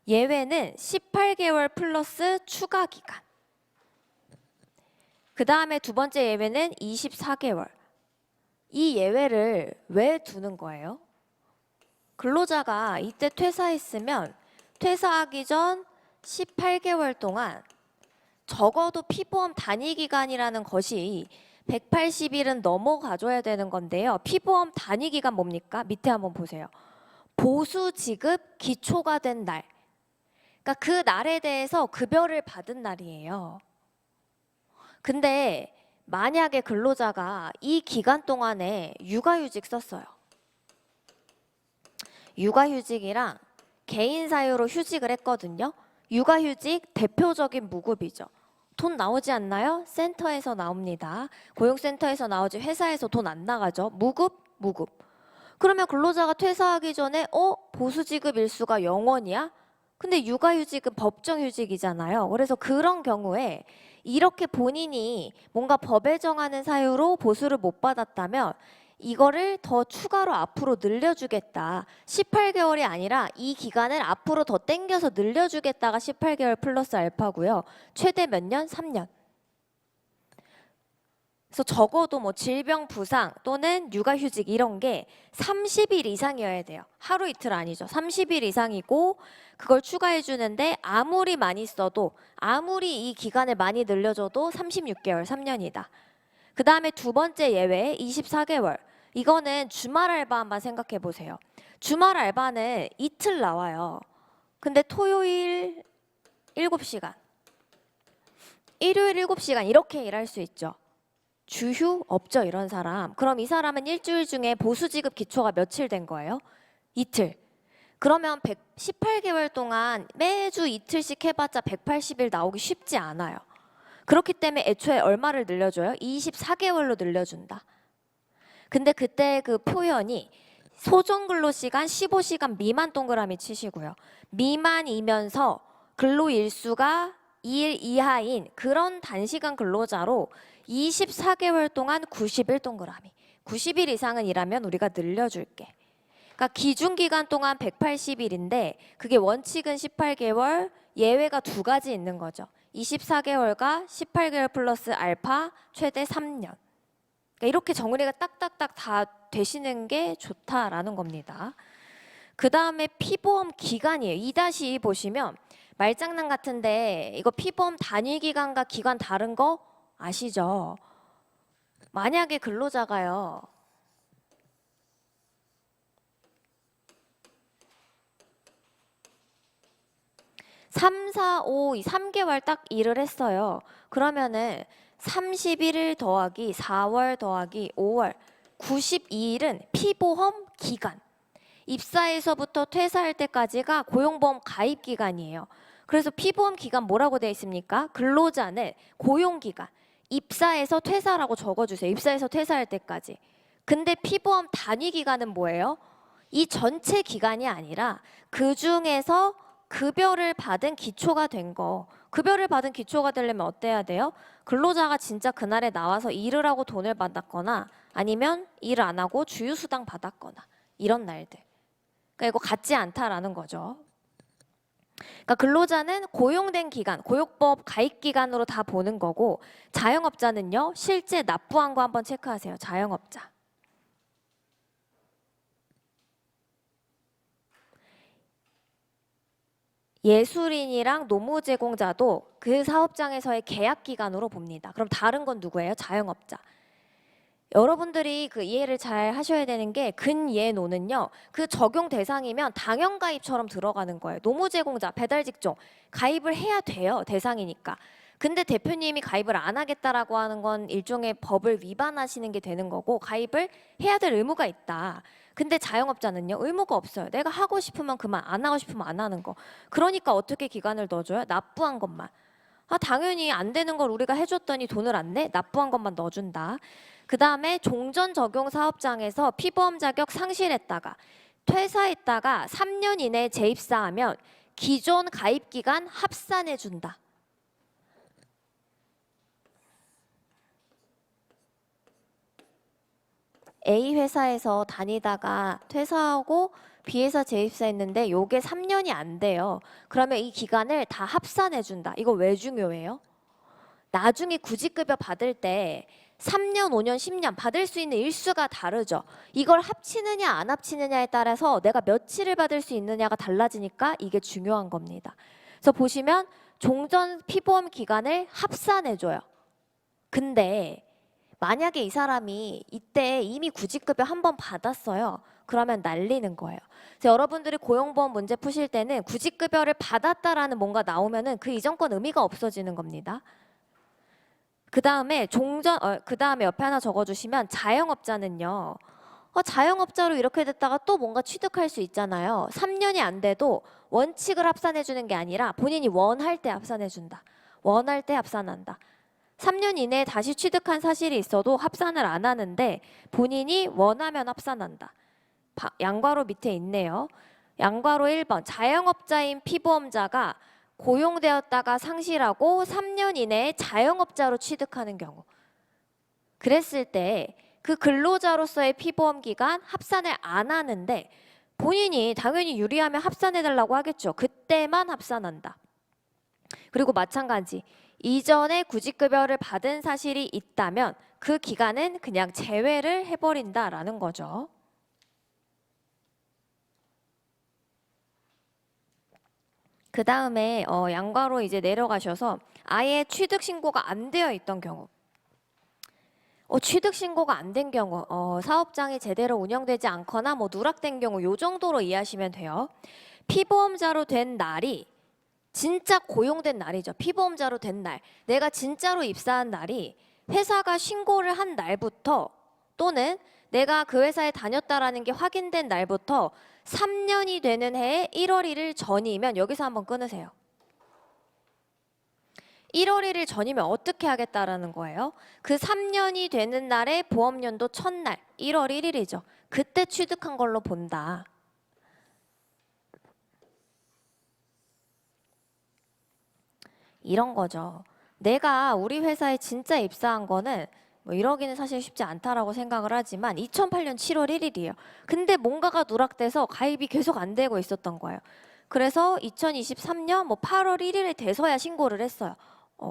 예외는 18개월 플러스 추가 기간. 그 다음에 두 번째 예외는 24개월. 이 예외를 왜 두는 거예요? 근로자가 이때 퇴사했으면 퇴사하기 전 18개월 동안 적어도 피보험 단위기간이라는 것이 180일은 넘어가줘야 되는 건데요. 피보험 단위기간 뭡니까? 밑에 한번 보세요. 보수 지급 기초가 된 날. 그러니까 그 날에 대해서 급여를 받은 날이에요. 근데 만약에 근로자가 이 기간 동안에 육아휴직 썼어요. 육아휴직이랑 개인 사유로 휴직을 했거든요. 육아휴직 대표적인 무급이죠. 돈 나오지 않나요? 센터에서 나옵니다. 고용센터에서 나오지 회사에서 돈 안 나가죠. 무급. 그러면 근로자가 퇴사하기 전에 보수지급 일수가 0원이야? 근데 육아휴직은 법정휴직이잖아요. 그래서 그런 경우에 이렇게 본인이 뭔가 법에 정하는 사유로 보수를 못 받았다면 이거를 더 추가로 앞으로 늘려주겠다. 18개월이 아니라 이 기간을 앞으로 더 땡겨서 늘려주겠다가 18개월 플러스 알파고요. 최대 몇 년? 3년. 그래서 적어도 뭐 질병 부상 또는 육아휴직 이런 게 30일 이상이어야 돼요. 하루 이틀 아니죠. 30일 이상이고 그걸 추가해 주는데 아무리 많이 써도 아무리 이 기간을 많이 늘려줘도 36개월, 3년이다. 그 다음에 두 번째 예외 24개월. 이거는 주말 알바 한번 생각해 보세요. 주말 알바는 이틀 나와요. 근데 토요일 7시간, 일요일 7시간 이렇게 일할 수 있죠. 주휴 없죠, 이런 사람. 그럼 이 사람은 일주일 중에 보수지급 기초가 며칠 된 거예요? 이틀. 그러면 18개월 동안 매주 이틀씩 해봤자 180일 나오기 쉽지 않아요. 그렇기 때문에 애초에 얼마를 늘려줘요? 24개월로 늘려준다. 근데 그때 그 표현이 소정근로시간 15시간 미만 동그라미 치시고요. 미만이면서 근로일수가 2일 이하인 그런 단시간 근로자로 24개월 동안 90일 동그라미. 90일 이상은 일하면 우리가 늘려줄게. 그러니까 기준기간 동안 180일인데 그게 원칙은 18개월, 예외가 2가지 있는 거죠. 24개월과 18개월 플러스 알파 최대 3년. 그러니까 이렇게 정리가 딱딱딱 다 되시는 게 좋다라는 겁니다. 그 다음에 피보험 기간이에요. 2-2 보시면 말장난 같은데 이거 피보험 단위 기간과 기간 다른 거 아시죠? 만약에 근로자가요. 3, 4, 5, 3개월 딱 일을 했어요. 그러면은 31일 더하기 4월 더하기 5월 92일은 피보험 기간. 입사에서부터 퇴사할 때까지가 고용보험 가입 기간이에요. 그래서 피보험 기간 뭐라고 되어 있습니까? 근로자는 고용기간. 입사에서 퇴사라고 적어주세요. 입사에서 퇴사할 때까지. 근데 피보험 단위 기간은 뭐예요? 이 전체 기간이 아니라 그 중에서 급여를 받은 기초가 된 거. 급여를 받은 기초가 되려면 어때야 돼요? 근로자가 진짜 그날에 나와서 일을 하고 돈을 받았거나 아니면 일 안 하고 주휴수당 받았거나 이런 날들. 그러니까 이거 같지 않다라는 거죠. 그러니까 근로자는 고용된 기간, 고용법 가입 기간으로 다 보는 거고 자영업자는요. 실제 납부한 거 한번 체크하세요. 자영업자. 예술인이랑 노무 제공자도 그 사업장에서의 계약 기간으로 봅니다. 그럼 다른 건 누구예요? 자영업자. 여러분들이 그 이해를 잘 하셔야 되는 게 근예노는요. 그 적용 대상이면 당연 가입처럼 들어가는 거예요. 노무 제공자, 배달 직종 가입을 해야 돼요. 대상이니까. 근데 대표님이 가입을 안 하겠다라고 하는 건 일종의 법을 위반하시는 게 되는 거고 가입을 해야 될 의무가 있다. 근데 자영업자는요. 의무가 없어요. 내가 하고 싶으면 그만, 안 하고 싶으면 안 하는 거. 그러니까 어떻게 기간을 넣어줘요? 납부한 것만. 아, 당연히 안 되는 걸 우리가 해줬더니 돈을 안 내? 납부한 것만 넣어준다. 그 다음에 종전 적용 사업장에서 피보험 자격 상실했다가 퇴사했다가 3년 이내에 재입사하면 기존 가입 기간 합산해준다. A 회사에서 다니다가 퇴사하고 B 회사 재입사했는데 요게 3년이 안 돼요. 그러면 이 기간을 다 합산해준다. 이거 왜 중요해요? 나중에 구직급여 받을 때 3년, 5년, 10년 받을 수 있는 일수가 다르죠. 이걸 합치느냐 안 합치느냐에 따라서 내가 며칠을 받을 수 있느냐가 달라지니까 이게 중요한 겁니다. 그래서 보시면 종전 피보험 기간을 합산해줘요. 근데 만약에 이 사람이 이때 이미 구직급여 한 번 받았어요. 그러면 날리는 거예요. 그래서 여러분들이 고용보험 문제 푸실 때는 구직급여를 받았다라는 뭔가 나오면은 그 이전 건 의미가 없어지는 겁니다. 그 다음에 그 다음에 옆에 하나 적어주시면 자영업자는요. 자영업자로 이렇게 됐다가 또 뭔가 취득할 수 있잖아요. 3년이 안 돼도 원칙을 합산해주는 게 아니라 본인이 원할 때 합산해준다. 원할 때 합산한다. 3년 이내에 다시 취득한 사실이 있어도 합산을 안 하는데 본인이 원하면 합산한다. 양괄호 밑에 있네요. 양괄호 1번 자영업자인 피보험자가 고용되었다가 상실하고 3년 이내에 자영업자로 취득하는 경우. 그랬을 때 그 근로자로서의 피보험 기간 합산을 안 하는데 본인이 당연히 유리하면 합산해달라고 하겠죠. 그때만 합산한다. 그리고 마찬가지. 이전에 구직급여를 받은 사실이 있다면 그 기간은 그냥 제외를 해버린다라는 거죠. 그 다음에 양괄호 이제 내려가셔서 아예 취득 신고가 안 되어 있던 경우. 취득 신고가 안 된 경우, 사업장이 제대로 운영되지 않거나 뭐 누락된 경우 요 정도로 이해하시면 돼요. 피보험자로 된 날이 진짜 고용된 날이죠. 피보험자로 된 날. 내가 진짜로 입사한 날이 회사가 신고를 한 날부터 또는 내가 그 회사에 다녔다라는 게 확인된 날부터 3년이 되는 해에 1월 1일 전이면 여기서 한번 끊으세요. 1월 1일 전이면 어떻게 하겠다라는 거예요? 그 3년이 되는 날에 보험연도 첫날 1월 1일이죠. 그때 취득한 걸로 본다. 이런 거죠. 내가 우리 회사에 진짜 입사한 거는 뭐 이러기는 사실 쉽지 않다라고 생각을 하지만 2008년 7월 1일이에요. 근데 뭔가가 누락돼서 가입이 계속 안 되고 있었던 거예요. 그래서 2023년 뭐 8월 1일에 돼서야 신고를 했어요.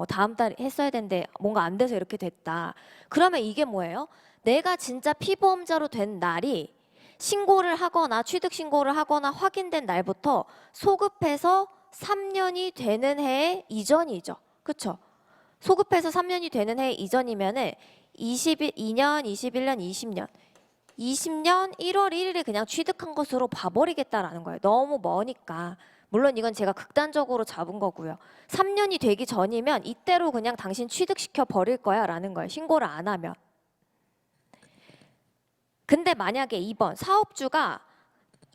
다음 달 했어야 되는데 뭔가 안 돼서 이렇게 됐다. 그러면 이게 뭐예요? 내가 진짜 피보험자로 된 날이 신고를 하거나 취득 신고를 하거나 확인된 날부터 소급해서 3년이 되는 해 이전이죠. 그렇죠? 소급해서 3년이 되는 해 이전이면은 22년, 21년, 20년 1월 1일에 그냥 취득한 것으로 봐버리겠다라는 거예요. 너무 머니까. 물론 이건 제가 극단적으로 잡은 거고요. 3년이 되기 전이면 이때로 그냥 당신 취득시켜 버릴 거야 라는 거예요. 신고를 안 하면. 근데 만약에 2번 사업주가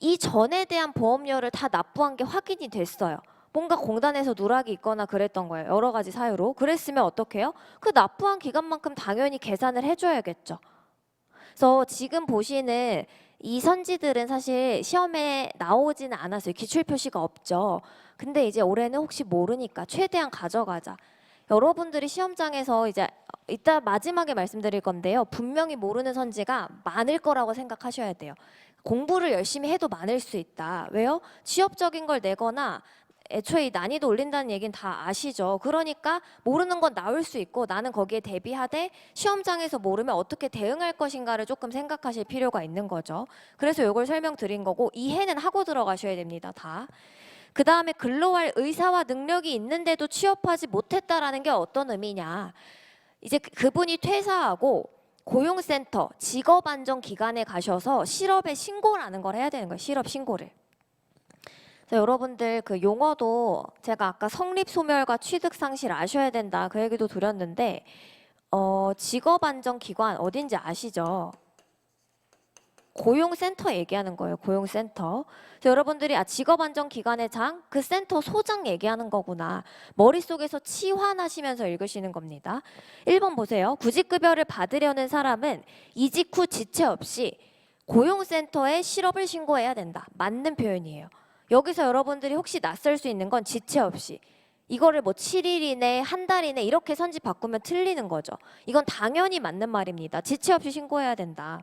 이 전에 대한 보험료를 다 납부한 게 확인이 됐어요. 뭔가 공단에서 누락이 있거나 그랬던 거예요. 여러 가지 사유로. 그랬으면 어떻게 해요? 그 납부한 기간만큼 당연히 계산을 해줘야겠죠. 그래서 지금 보시는 이 선지들은 사실 시험에 나오지는 않았어요. 기출 표시가 없죠. 근데 이제 올해는 혹시 모르니까 최대한 가져가자. 여러분들이 시험장에서 이제 이따 마지막에 말씀드릴 건데요. 분명히 모르는 선지가 많을 거라고 생각하셔야 돼요. 공부를 열심히 해도 많을 수 있다. 왜요? 취업적인 걸 내거나 애초에 이 난이도 올린다는 얘기는 다 아시죠. 그러니까 모르는 건 나올 수 있고 나는 거기에 대비하되 시험장에서 모르면 어떻게 대응할 것인가를 조금 생각하실 필요가 있는 거죠. 그래서 이걸 설명드린 거고 이해는 하고 들어가셔야 됩니다. 다. 그 다음에 근로할 의사와 능력이 있는데도 취업하지 못했다라는 게 어떤 의미냐. 이제 그분이 퇴사하고 고용센터, 직업안정기관에 가셔서 실업에 신고라는 걸 해야 되는 거예요. 실업 신고를. 그래서 여러분들 그 용어도 제가 아까 성립소멸과 취득상실 아셔야 된다 그 얘기도 드렸는데 직업안정기관 어딘지 아시죠? 고용센터 얘기하는 거예요. 고용센터. 그래서 여러분들이 직업안정기관의 장, 그 센터 소장 얘기하는 거구나. 머릿속에서 치환하시면서 읽으시는 겁니다. 1번 보세요. 구직급여를 받으려는 사람은 이직 후 지체 없이 고용센터에 실업을 신고해야 된다. 맞는 표현이에요. 여기서 여러분들이 혹시 낯설 수 있는 건 지체 없이. 이거를 뭐 7일 이내, 한 달 이내 이렇게 선지 바꾸면 틀리는 거죠. 이건 당연히 맞는 말입니다. 지체 없이 신고해야 된다.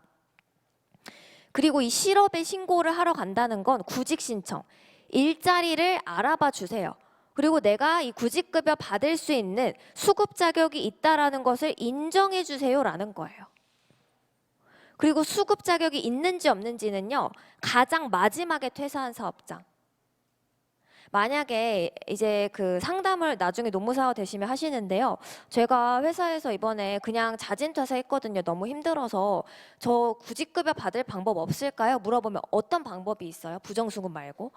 그리고 이 실업에 신고를 하러 간다는 건 구직 신청, 일자리를 알아봐 주세요. 그리고 내가 이 구직급여 받을 수 있는 수급 자격이 있다라는 것을 인정해 주세요라는 거예요. 그리고 수급 자격이 있는지 없는지는요, 가장 마지막에 퇴사한 사업장. 만약에 이제 그 상담을 나중에 노무사가 되시면 하시는데요. 제가 회사에서 이번에 그냥 자진 퇴사했거든요. 너무 힘들어서 저 구직급여 받을 방법 없을까요? 물어보면 어떤 방법이 있어요? 부정수급 말고.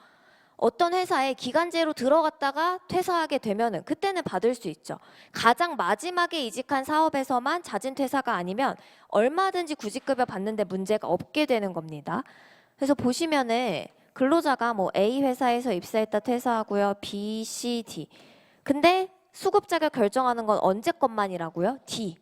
어떤 회사에 기간제로 들어갔다가 퇴사하게 되면은 그때는 받을 수 있죠. 가장 마지막에 이직한 사업에서만 자진 퇴사가 아니면 얼마든지 구직급여 받는데 문제가 없게 되는 겁니다. 그래서 보시면은 근로자가 뭐 A 회사에서 입사했다 퇴사하고요. B, C, D. 근데 수급 자격 결정하는 건 언제 것만이라고요? D.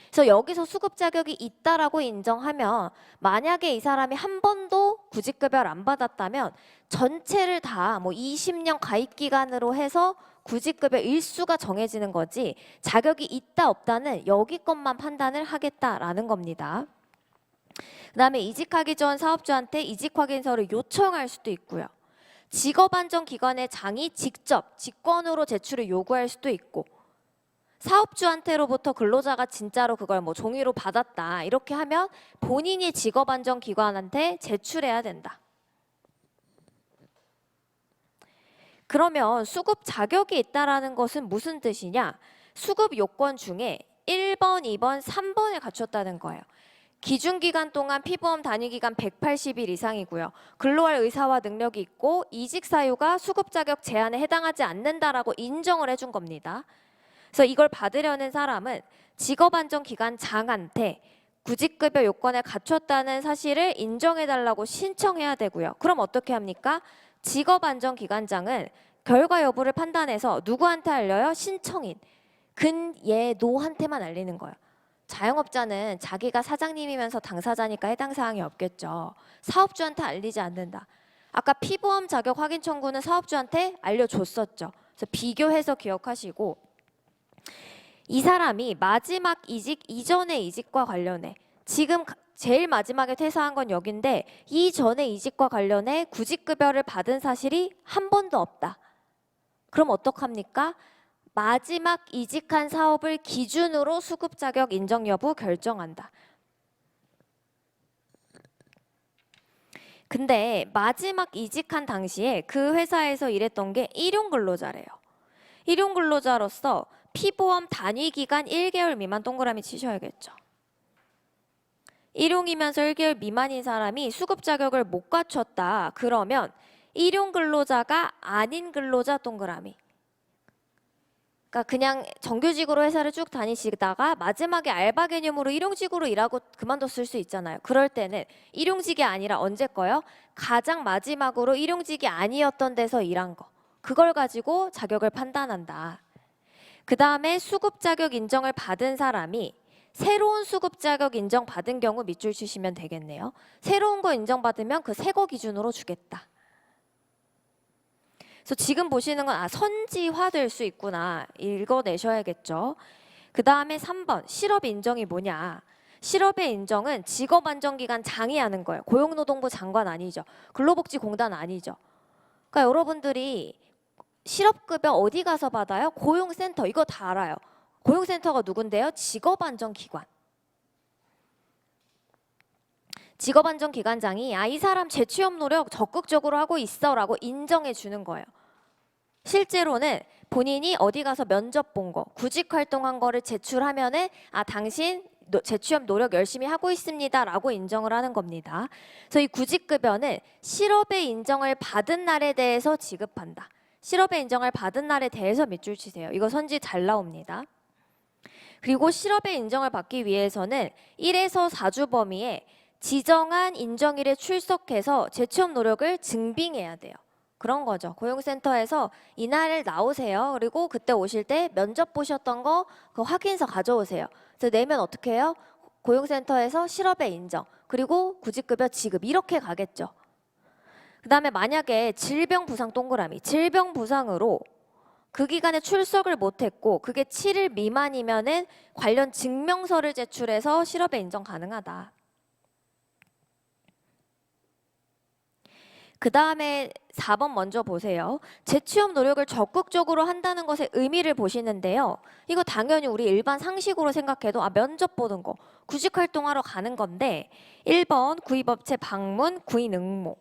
그래서 여기서 수급 자격이 있다라고 인정하면 만약에 이 사람이 한 번도 구직급여를 안 받았다면 전체를 다 뭐 20년 가입 기간으로 해서 구직급여 일수가 정해지는 거지 자격이 있다 없다는 여기 것만 판단을 하겠다라는 겁니다. 그 다음에 이직하기 전 사업주한테 이직 확인서를 요청할 수도 있고요. 직업안정기관의 장이 직접 직권으로 제출을 요구할 수도 있고 사업주한테로부터 근로자가 진짜로 그걸 뭐 종이로 받았다 이렇게 하면 본인이 직업안정기관한테 제출해야 된다. 그러면 수급 자격이 있다라는 것은 무슨 뜻이냐? 수급 요건 중에 1번, 2번, 3번을 갖췄다는 거예요. 기준기간 동안 피보험 단위기간 180일 이상이고요. 근로할 의사와 능력이 있고 이직 사유가 수급 자격 제한에 해당하지 않는다라고 인정을 해준 겁니다. 그래서 이걸 받으려는 사람은 직업안정기관장한테 구직급여 요건을 갖췄다는 사실을 인정해달라고 신청해야 되고요. 그럼 어떻게 합니까? 직업안정기관장은 결과 여부를 판단해서 누구한테 알려요? 신청인. 근, 예, 노한테만 알리는 거예요. 자영업자는 자기가 사장님이면서 당사자니까 해당 사항이 없겠죠. 사업주한테 알리지 않는다. 아까 피보험 자격 확인 청구는 사업주한테 알려줬었죠. 그래서 비교해서 기억하시고, 이 사람이 마지막 이직 이전의 이직과 관련해 지금 제일 마지막에 퇴사한 건 여긴데 이 전의 이직과 관련해 구직급여를 받은 사실이 한 번도 없다. 그럼 어떡합니까? 마지막 이직한 사업을 기준으로 수급 자격 인정 여부 결정한다. 근데 마지막 이직한 당시에 그 회사에서 일했던 게 일용 근로자래요. 일용 근로자로서 피보험 단위 기간 1개월 미만 동그라미 치셔야겠죠. 일용이면서 1개월 미만인 사람이 수급 자격을 못 갖췄다. 그러면 일용 근로자가 아닌 근로자 동그라미. 그러니까 그냥 정규직으로 회사를 쭉 다니시다가 마지막에 알바 개념으로 일용직으로 일하고 그만뒀을 수 있잖아요. 그럴 때는 일용직이 아니라 언제 거요? 가장 마지막으로 일용직이 아니었던 데서 일한 거. 그걸 가지고 자격을 판단한다. 그 다음에 수급 자격 인정을 받은 사람이 새로운 수급 자격 인정 받은 경우 밑줄 치시면 되겠네요. 새로운 거 인정받으면 그 새 거 기준으로 주겠다. 그래서 지금 보시는 건 선지화될 수 있구나. 읽어내셔야겠죠. 그 다음에 3번 실업 인정이 뭐냐. 실업의 인정은 직업안정기관 장이 하는 거예요. 고용노동부 장관 아니죠. 근로복지공단 아니죠. 그러니까 여러분들이 실업급여 어디 가서 받아요? 고용센터. 이거 다 알아요. 고용센터가 누군데요? 직업안정기관. 직업안정기관장이 이 사람 재취업 노력 적극적으로 하고 있어 라고 인정해 주는 거예요. 실제로는 본인이 어디 가서 면접 본 거, 구직활동한 거를 제출하면은 당신 재취업 노력 열심히 하고 있습니다 라고 인정을 하는 겁니다. 그래서 이 구직급여는 실업의 인정을 받은 날에 대해서 지급한다. 실업의 인정을 받은 날에 대해서 밑줄 치세요. 이거 선지 잘 나옵니다. 그리고 실업의 인정을 받기 위해서는 1에서 4주 범위에 지정한 인정일에 출석해서 재취업 노력을 증빙해야 돼요. 그런 거죠. 고용센터에서 이날 나오세요. 그리고 그때 오실 때 면접 보셨던 거 그 확인서 가져오세요. 그래서 내면 어떻게 해요? 고용센터에서 실업의 인정, 그리고 구직급여 지급 이렇게 가겠죠. 그 다음에 만약에 질병부상 동그라미, 질병부상으로 그 기간에 출석을 못했고 그게 7일 미만이면은 관련 증명서를 제출해서 실업의 인정 가능하다. 그 다음에 4번 먼저 보세요. 재취업 노력을 적극적으로 한다는 것의 의미를 보시는데요. 이거 당연히 우리 일반 상식으로 생각해도 면접 보는 거, 구직활동하러 가는 건데 1번 구입업체 방문, 구인 응모.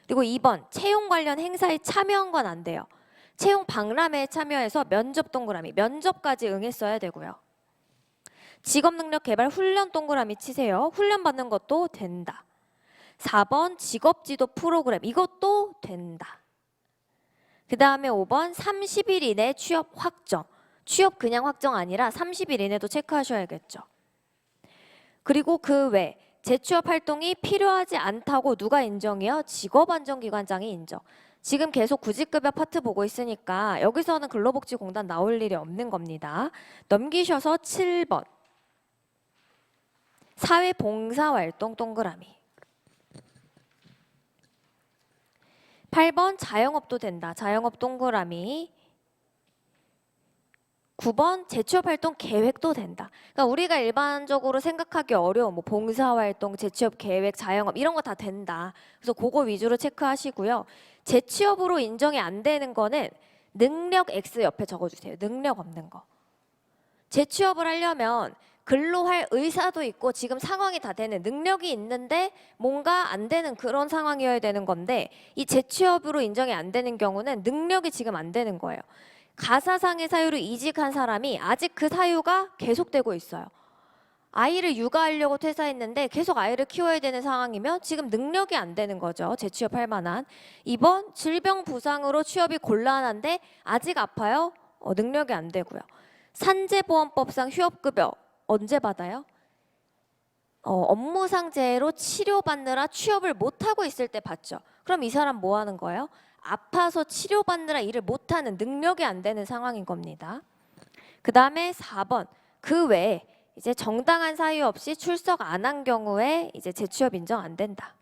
그리고 2번 채용 관련 행사에 참여한 건 안 돼요. 채용 박람회에 참여해서 면접 동그라미, 면접까지 응했어야 되고요. 직업능력 개발 훈련 동그라미 치세요. 훈련 받는 것도 된다. 4번 직업지도 프로그램, 이것도 된다. 그 다음에 5번 30일 이내 취업 확정. 취업 그냥 확정 아니라 30일 이내도 체크하셔야겠죠. 그리고 그 외 재취업 활동이 필요하지 않다고 누가 인정해요? 직업안정기관장이 인정. 지금 계속 구직급여 파트 보고 있으니까 여기서는 근로복지공단 나올 일이 없는 겁니다. 넘기셔서 7번 사회봉사활동 동그라미. 8번 자영업도 된다. 자영업 동그라미. 9번 재취업활동 계획도 된다. 그러니까 우리가 일반적으로 생각하기 어려운 봉사활동, 재취업계획, 자영업 이런 거 다 된다. 그래서 그거 위주로 체크하시고요. 재취업으로 인정이 안 되는 거는 능력 X 옆에 적어주세요. 능력 없는 거. 재취업을 하려면 근로할 의사도 있고 지금 상황이 다 되는, 능력이 있는데 뭔가 안 되는 그런 상황이어야 되는 건데 이 재취업으로 인정이 안 되는 경우는 능력이 지금 안 되는 거예요. 가사상의 사유로 이직한 사람이 아직 그 사유가 계속되고 있어요. 아이를 육아하려고 퇴사했는데 계속 아이를 키워야 되는 상황이면 지금 능력이 안 되는 거죠. 재취업할 만한. 2번 질병 부상으로 취업이 곤란한데 아직 아파요. 능력이 안 되고요. 산재보험법상 휴업급여 언제 받아요? 업무상 재해로 치료받느라 취업을 못하고 있을 때 받죠. 그럼 이 사람 뭐 하는 거예요? 아파서 치료받느라 일을 못하는, 능력이 안 되는 상황인 겁니다. 그 다음에 4번. 그 외에 이제 정당한 사유 없이 출석 안 한 경우에 이제 재취업 인정 안 된다.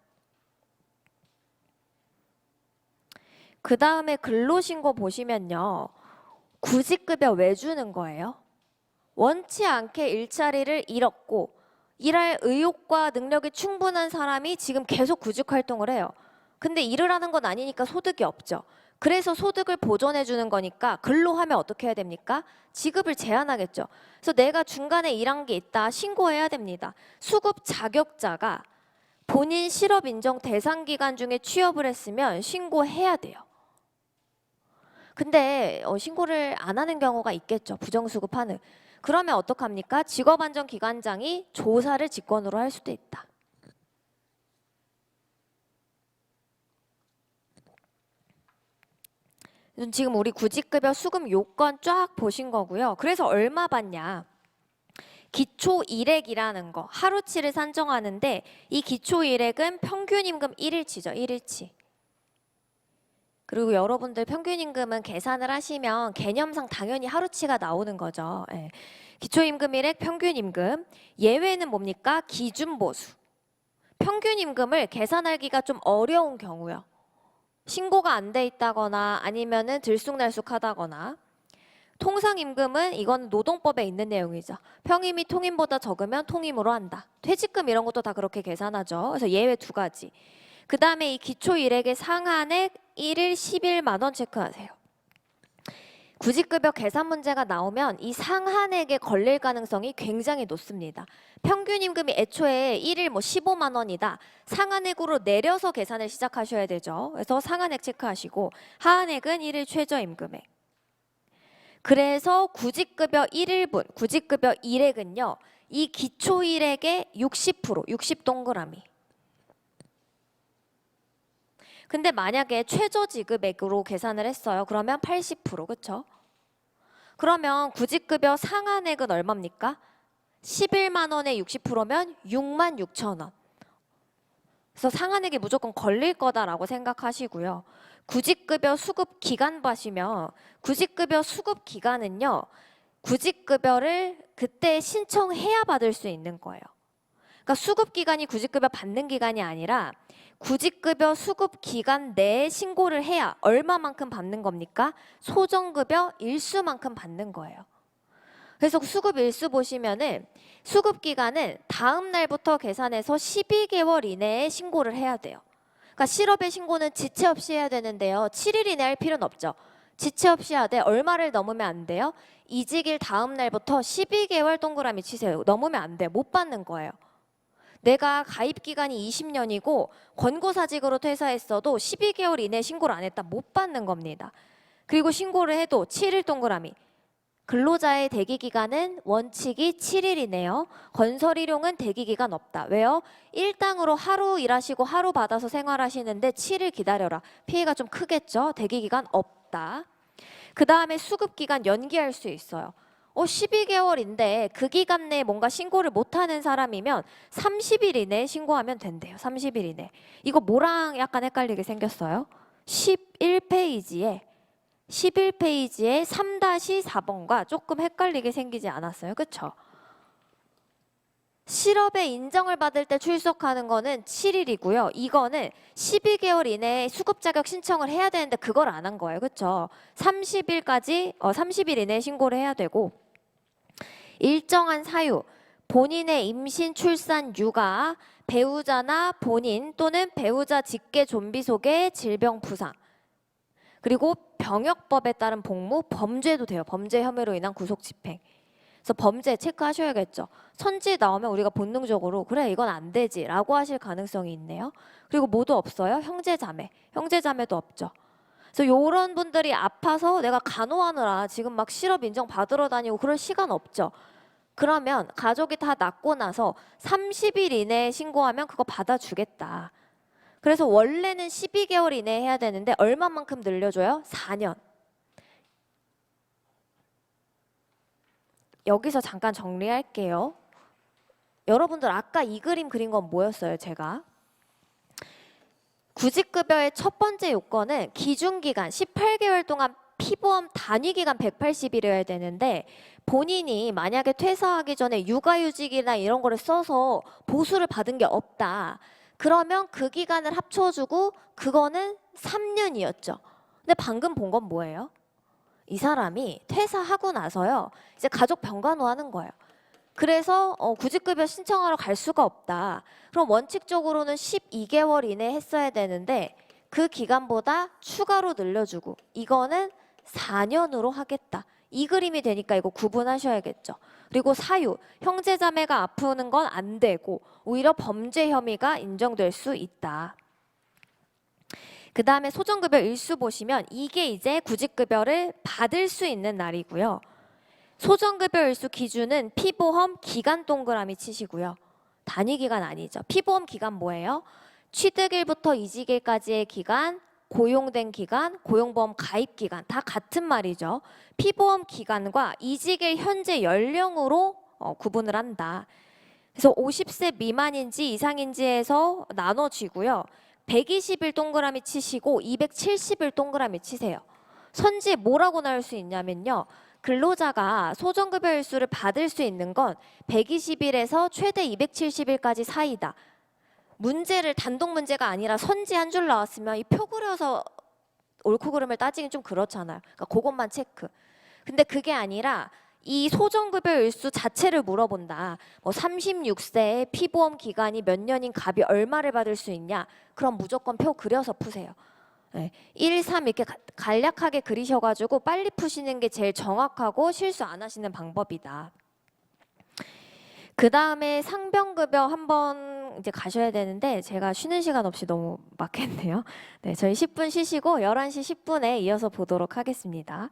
그 다음에 근로신고 보시면요. 구직급여 왜 주는 거예요? 원치 않게 일자리를 잃었고 일할 의욕과 능력이 충분한 사람이 지금 계속 구직 활동을 해요. 근데 일을 하는 건 아니니까 소득이 없죠. 그래서 소득을 보존해 주는 거니까 근로하면 어떻게 해야 됩니까? 지급을 제한하겠죠. 그래서 내가 중간에 일한 게 있다 신고해야 됩니다. 수급 자격자가 본인 실업 인정 대상 기간 중에 취업을 했으면 신고해야 돼요. 근데 신고를 안 하는 경우가 있겠죠. 부정수급하는. 그러면 어떡합니까? 직업안전기관장이 조사를 직권으로 할 수도 있다. 지금 우리 구직급여 수급 요건 쫙 보신 거고요. 그래서 얼마 받냐? 기초일액이라는 거, 하루치를 산정하는데 이 기초일액은 평균임금 1일치죠. 1일치. 그리고 여러분들 평균임금은 계산을 하시면 개념상 당연히 하루치가 나오는 거죠. 예. 기초임금일액 평균임금. 예외는 뭡니까? 기준보수. 평균임금을 계산하기가 좀 어려운 경우요. 신고가 안 돼 있다거나 아니면은 들쑥날쑥하다거나. 통상임금은 이건 노동법에 있는 내용이죠. 평임이 통임보다 적으면 통임으로 한다. 퇴직금 이런 것도 다 그렇게 계산하죠. 그래서 예외 2가지. 그 다음에 이 기초일액의 상한액 1일 11만 원 체크하세요. 구직급여 계산 문제가 나오면 이 상한액에 걸릴 가능성이 굉장히 높습니다. 평균임금이 애초에 1일 15만 원이다. 상한액으로 내려서 계산을 시작하셔야 되죠. 그래서 상한액 체크하시고 하한액은 1일 최저임금액. 그래서 구직급여 1일분, 구직급여 일액은요. 이 기초일액의 60%, 60 동그라미. 근데 만약에 최저지급액으로 계산을 했어요. 그러면 80%, 그렇죠? 그러면 구직급여 상한액은 얼마입니까? 11만 원에 60%면 6만 6천 원. 그래서 상한액이 무조건 걸릴 거다라고 생각하시고요. 구직급여 수급 기간 봐시면 구직급여 수급 기간은요. 구직급여를 그때 신청해야 받을 수 있는 거예요. 그러니까 수급 기간이 구직급여 받는 기간이 아니라 구직급여 수급 기간 내에 신고를 해야 얼마만큼 받는 겁니까? 소정급여 일수만큼 받는 거예요. 그래서 수급 일수 보시면은 수급 기간은 다음 날부터 계산해서 12개월 이내에 신고를 해야 돼요. 그러니까 실업의 신고는 지체 없이 해야 되는데요. 7일 이내 할 필요는 없죠. 지체 없이 해야 돼. 얼마를 넘으면 안 돼요? 이직일 다음 날부터 12개월 동그라미 치세요. 넘으면 안 돼요. 못 받는 거예요. 내가 가입 기간이 20년이고 권고사직으로 퇴사했어도 12개월 이내 신고를 안 했다 못 받는 겁니다. 그리고 신고를 해도 7일 동그라미. 근로자의 대기기간은 원칙이 7일이네요. 건설일용은 대기기간 없다. 왜요? 일당으로 하루 일하시고 하루 받아서 생활하시는데 7일 기다려라. 피해가 좀 크겠죠? 대기기간 없다. 그 다음에 수급기간 연기할 수 있어요. 12개월인데 그 기간 내에 뭔가 신고를 못하는 사람이면 30일 이내에 신고하면 된대요. 30일 이내. 이거 뭐랑 약간 헷갈리게 생겼어요? 11페이지에 3-4번과 조금 헷갈리게 생기지 않았어요? 그쵸? 실업에 인정을 받을 때 출석하는 거는 7일이고요. 이거는 12개월 이내에 수급 자격 신청을 해야 되는데 그걸 안 한 거예요. 그쵸? 30일 이내에 신고를 해야 되고 일정한 사유, 본인의 임신, 출산, 육아, 배우자나 본인 또는 배우자 직계 좀비 속의 질병 부상 그리고 병역법에 따른 복무, 범죄도 돼요. 범죄 혐의로 인한 구속 집행. 그래서 범죄 체크하셔야겠죠. 선지 나오면 우리가 본능적으로 그래 이건 안 되지 라고 하실 가능성이 있네요. 그리고 뭐도 없어요? 형제자매. 형제자매도 없죠. 그래서 이런 분들이 아파서 내가 간호하느라 지금 막 실업 인정 받으러 다니고 그럴 시간 없죠. 그러면 가족이 다 낫고 나서 30일 이내에 신고하면 그거 받아주겠다. 그래서 원래는 12개월 이내에 해야 되는데 얼마만큼 늘려줘요? 4년. 여기서 잠깐 정리할게요. 여러분들 아까 이 그림 그린 건 뭐였어요, 제가? 구직급여의 첫 번째 요건은 기준기간 18개월 동안 피보험 단위기간 180일이어야 되는데 본인이 만약에 퇴사하기 전에 육아휴직이나 이런 거를 써서 보수를 받은 게 없다. 그러면 그 기간을 합쳐주고 그거는 3년이었죠. 근데 방금 본 건 뭐예요? 이 사람이 퇴사하고 나서요. 이제 가족 병간호하는 거예요. 그래서 구직급여 신청하러 갈 수가 없다. 그럼 원칙적으로는 12개월 이내 했어야 되는데 그 기간보다 추가로 늘려주고 이거는 4년으로 하겠다. 이 그림이 되니까 이거 구분하셔야겠죠. 그리고 사유, 형제자매가 아프는 건 안 되고 오히려 범죄 혐의가 인정될 수 있다. 그 다음에 소정급여 일수 보시면 이게 이제 구직급여를 받을 수 있는 날이고요. 소정급여 일수 기준은 피보험 기간 동그라미 치시고요. 단위 기간 아니죠. 피보험 기간 뭐예요? 취득일부터 이직일까지의 기간, 고용된 기간, 고용보험 가입 기간 다 같은 말이죠. 피보험 기간과 이직일 현재 연령으로 구분을 한다. 그래서 50세 미만인지 이상인지에서 나눠지고요. 120일 동그라미 치시고 270일 동그라미 치세요. 선지에 뭐라고 나올 수 있냐면요. 근로자가 소정급여 일수를 받을 수 있는 건 120일에서 최대 270일까지 사이다. 문제를 단독 문제가 아니라 선지 한 줄 나왔으면 이 표 그려서 옳고 그름을 따지긴 좀 그렇잖아요. 그러니까 그것만 체크. 근데 그게 아니라 이 소정급여 일수 자체를 물어본다. 뭐 36세의 피보험 기간이 몇 년인 갑이 얼마를 받을 수 있냐? 그럼 무조건 표 그려서 푸세요. 네, 1, 3 이렇게 간략하게 그리셔가지고 빨리 푸시는 게 제일 정확하고 실수 안 하시는 방법이다. 그 다음에 상병급여 한번 이제 가셔야 되는데 제가 쉬는 시간 없이 너무 막했네요. 네, 저희 10분 쉬시고 11시 10분에 이어서 보도록 하겠습니다.